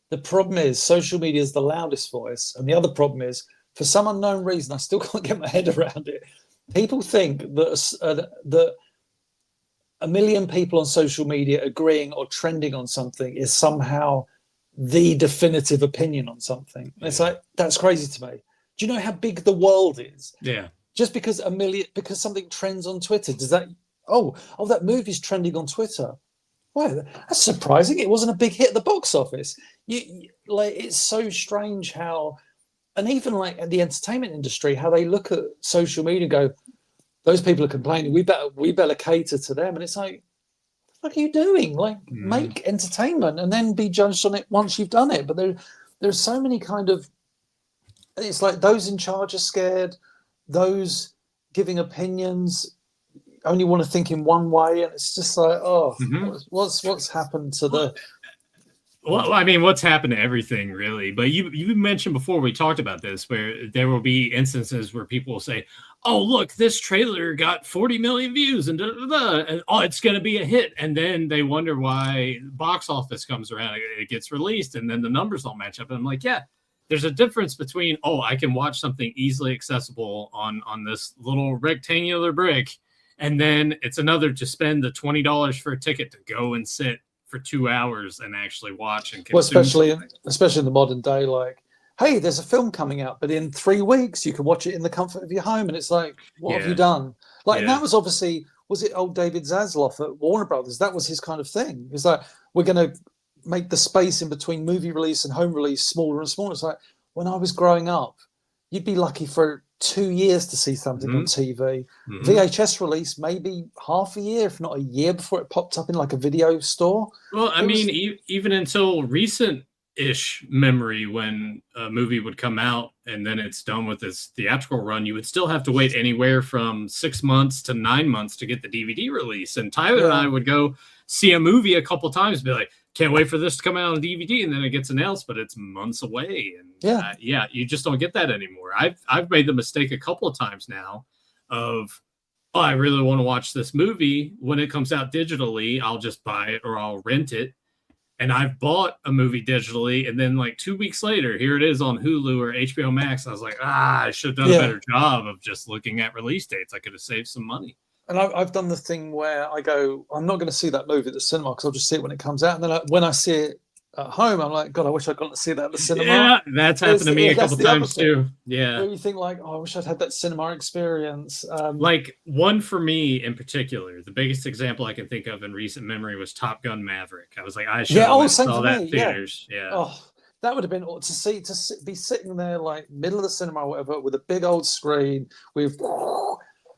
The problem is social media is the loudest voice. And the other problem is, for some unknown reason, I still can't get my head around it. People think that a million people on social media agreeing or trending on something is somehow the definitive opinion on something. Yeah. It's like, that's crazy to me. Do you know how big the world is? Yeah. Just because something trends on Twitter, does that, that movie's trending on Twitter. Wow, that's surprising. It wasn't a big hit at the box office. It's so strange how, and even like in the entertainment industry, how they look at social media and go, those people are complaining. We better cater to them. And it's like, what are you doing? Like, make entertainment and then be judged on it once you've done it. But there's so many kind of. It's like those in charge are scared. Those giving opinions only want to think in one way, and it's just like, what's happened to the. Well, I mean, what's happened to everything, really? But you mentioned before we talked about this, where there will be instances where people will say, "Oh, look, this trailer got 40 million views, and and it's going to be a hit." And then they wonder why box office comes around, it gets released, and then the numbers don't match up. And I'm like, yeah, there's a difference between I can watch something easily accessible on this little rectangular brick, and then it's another to spend the $20 for a ticket to go and sit for 2 hours and actually watch and consume. Well, especially in the modern day, like, hey, there's a film coming out, but in 3 weeks you can watch it in the comfort of your home, and it's like, what have you done? Like, and that was obviously, was it old David Zaslav at Warner Brothers? That was his kind of thing. It's like, we're going to make the space in between movie release and home release smaller and smaller. It's like, when I was growing up, you'd be lucky for 2 years to see something on TV. VHS release, maybe half a year, if not a year, before it popped up in like a video store. Well, I mean, even until recent-ish memory, when a movie would come out and then it's done with its theatrical run, you would still have to wait anywhere from 6 months to 9 months to get the DVD release. And Tyler and I would go see a movie a couple times, be like, can't wait for this to come out on DVD, and then it gets announced, but it's months away. And you just don't get that anymore. I've made the mistake a couple of times now of, I really want to watch this movie. When it comes out digitally, I'll just buy it or I'll rent it. And I've bought a movie digitally, and then like 2 weeks later, here it is on Hulu or HBO Max. I was like, I should have done a better job of just looking at release dates. I could have saved some money. And I've done the thing where I go, I'm not going to see that movie at the cinema because I'll just see it when it comes out. And then when I see it at home, I'm like, God, I wish I'd gone to see that at the cinema. Yeah, that's happened to me a couple times too. Yeah. Where you think like, I wish I'd had that cinema experience. Like one for me in particular, the biggest example I can think of in recent memory was Top Gun Maverick. I was like, I should have saw that in theaters. Yeah. Oh, that would have been to be sitting there like middle of the cinema or whatever with a big old screen with.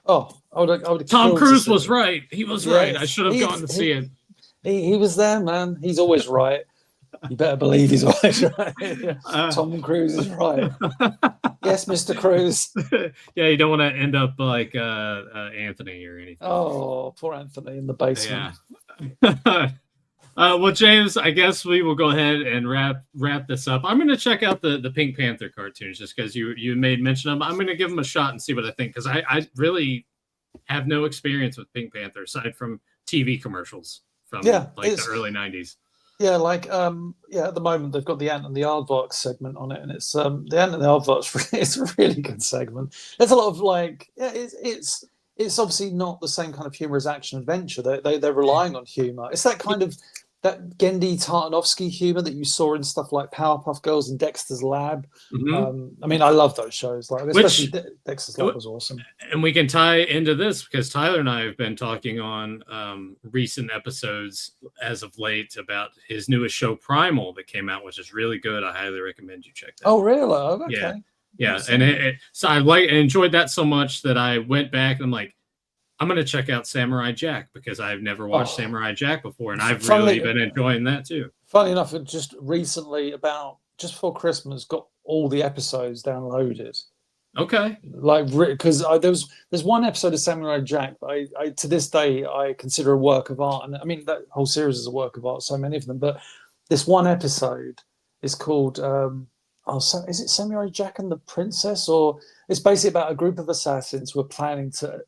I would. Tom Cruise was right. He was right. I should have gone to see it. He was there, man. He's always right. You better believe he's always right. Tom Cruise is right. Yes, Mr. Cruise. Yeah, you don't want to end up like Anthony or anything. Oh, poor Anthony in the basement. Yeah. Well, James, I guess we will go ahead and wrap this up. I'm going to check out the Pink Panther cartoons just because you made mention of them. I'm going to give them a shot and see what I think, because I really have no experience with Pink Panther aside from TV commercials from the early 90s. Yeah, like at the moment they've got the Ant and the Aardvark segment on it, and it's the Ant and the Aardvark's it's a really good segment. There's a lot of like it's obviously not the same kind of humor as action adventure. They're relying on humor. It's that kind of that Gendy Tartanovsky humor that you saw in stuff like Powerpuff Girls and Dexter's Lab. I mean, I love those shows. Like especially Dexter's Lab was awesome. And we can tie into this because Tyler and I have been talking on recent episodes as of late about his newest show Primal that came out, which is really good. I highly recommend you check that out. Oh, really? Oh, okay. Yeah. And so I enjoyed that so much that I went back and I'm like, I'm going to check out Samurai Jack because I've never watched Samurai Jack before, and I've really been enjoying that too. Funny enough, it just recently, about just before Christmas, got all the episodes downloaded. Okay. Like, because there's one episode of Samurai Jack that I to this day I consider a work of art, and I mean that whole series is a work of art, so many of them. But this one episode is called is it Samurai Jack and the Princess, or it's basically about a group of assassins who are planning to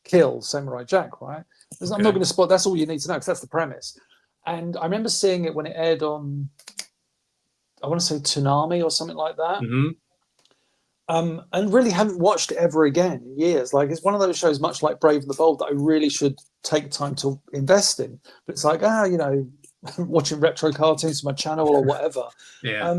kill Samurai Jack, right? I'm not going to spoil. That's all you need to know because that's the premise. And I remember seeing it when it aired on, I want to say Toonami or something like that. And really haven't watched it ever again in years. Like it's one of those shows, much like Brave and the Bold, that I really should take time to invest in. But it's like, watching retro cartoons on my channel or whatever. Yeah.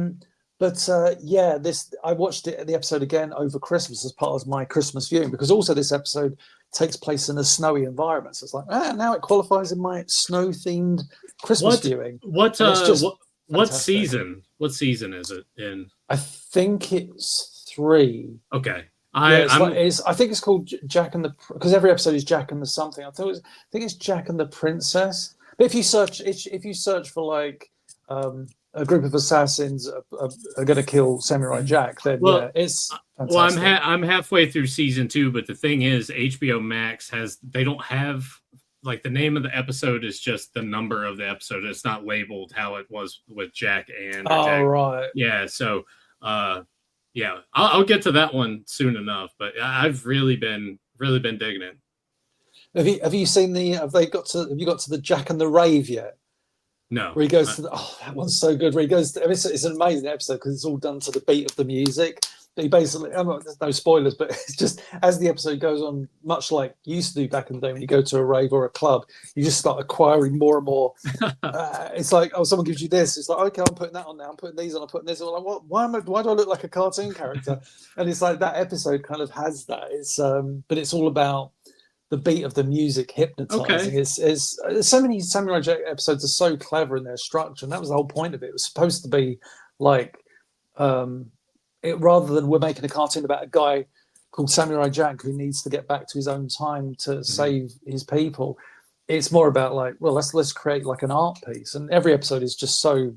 I watched the episode again over Christmas as part of my Christmas viewing because also this episode takes place in a snowy environment. So it's like, now it qualifies in my snow-themed Christmas viewing. What season? What season is it in? I think it's 3. Okay. I think it's called Jack and the, because every episode is Jack and the something. I think it's Jack and the Princess. But if you search for like a group of assassins are going to kill Samurai Jack, then it's fantastic. Well, I'm halfway through season 2, but the thing is, HBO Max they don't have like the name of the episode is just the number of the episode. It's not labeled how it was with Jack and. Right. Yeah. So, I'll get to that one soon enough. But I've really been digging it. Have you seen have you got to the Jack and the Rave yet? No. Where he goes that one's so good. Where he goes, it's an amazing episode because it's all done to the beat of the music. But he basically, there's no spoilers, but it's just as the episode goes on, much like you used to do back in the day when you go to a rave or a club, you just start acquiring more and more. It's like, someone gives you this. It's like, okay, I'm putting that on now. I'm putting these on. I'm putting this on. Like, why do I look like a cartoon character? And it's like that episode kind of has that. It's but it's all about the beat of the music hypnotizing. Okay. It's so many Samurai Jack episodes are so clever in their structure, and that was the whole point of it. It was supposed to be like rather than we're making a cartoon about a guy called Samurai Jack who needs to get back to his own time to save his people. It's more about like, well, let's create like an art piece, and every episode is just so,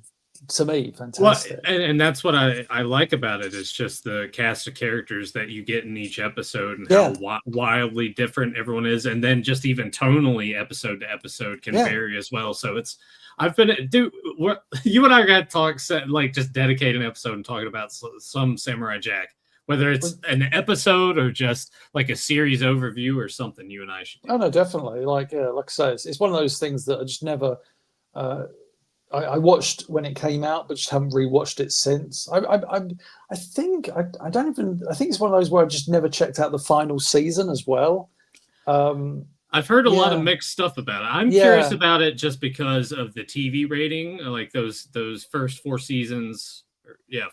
to me, fantastic. Well, and that's what I like about it. It's just the cast of characters that you get in each episode and how wildly different everyone is. And then just even tonally episode to episode can vary as well. So you and I got to talk, like just dedicate an episode and talking about some Samurai Jack, whether it's an episode or just like a series overview or something you and I should do. Oh, no, definitely. Like I say, it's one of those things that I just never, I watched when it came out, but just haven't rewatched it since. I think it's one of those where I've just never checked out the final season as well. I've heard a lot of mixed stuff about it. I'm curious about it just because of the TV rating. Like those first 4 seasons,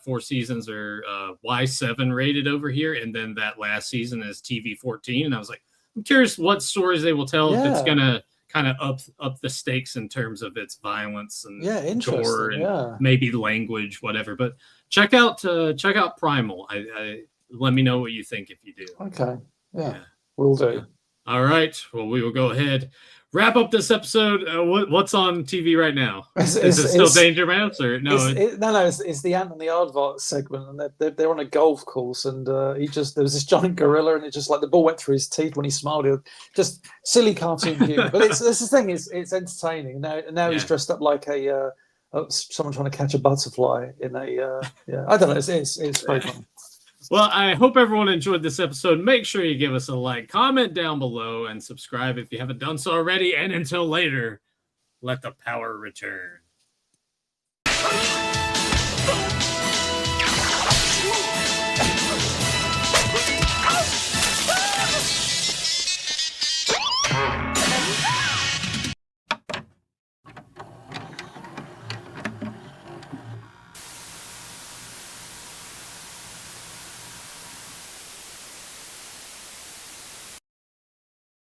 4 seasons are Y7 rated over here, and then that last season is TV 14. And I was like, I'm curious what stories they will tell if it's gonna kind of up the stakes in terms of its violence and gore and maybe language, whatever. But check out Primal. I let me know what you think if you do. Okay, we'll do. All right. Well, we will go ahead, wrap up this episode. What's on TV right now? Is it still Danger Mouse or no? It's the Ant and the Aardvark segment, and they're on a golf course, and there was this giant gorilla, and it just like the ball went through his teeth when he smiled. Just silly cartoon humor, but it's the thing. It's entertaining. Now he's dressed up like someone trying to catch a butterfly in a I don't know. It's very fun. Well, I hope everyone enjoyed this episode. Make sure you give us a like, comment down below, and subscribe if you haven't done so already. And until later, let the power return.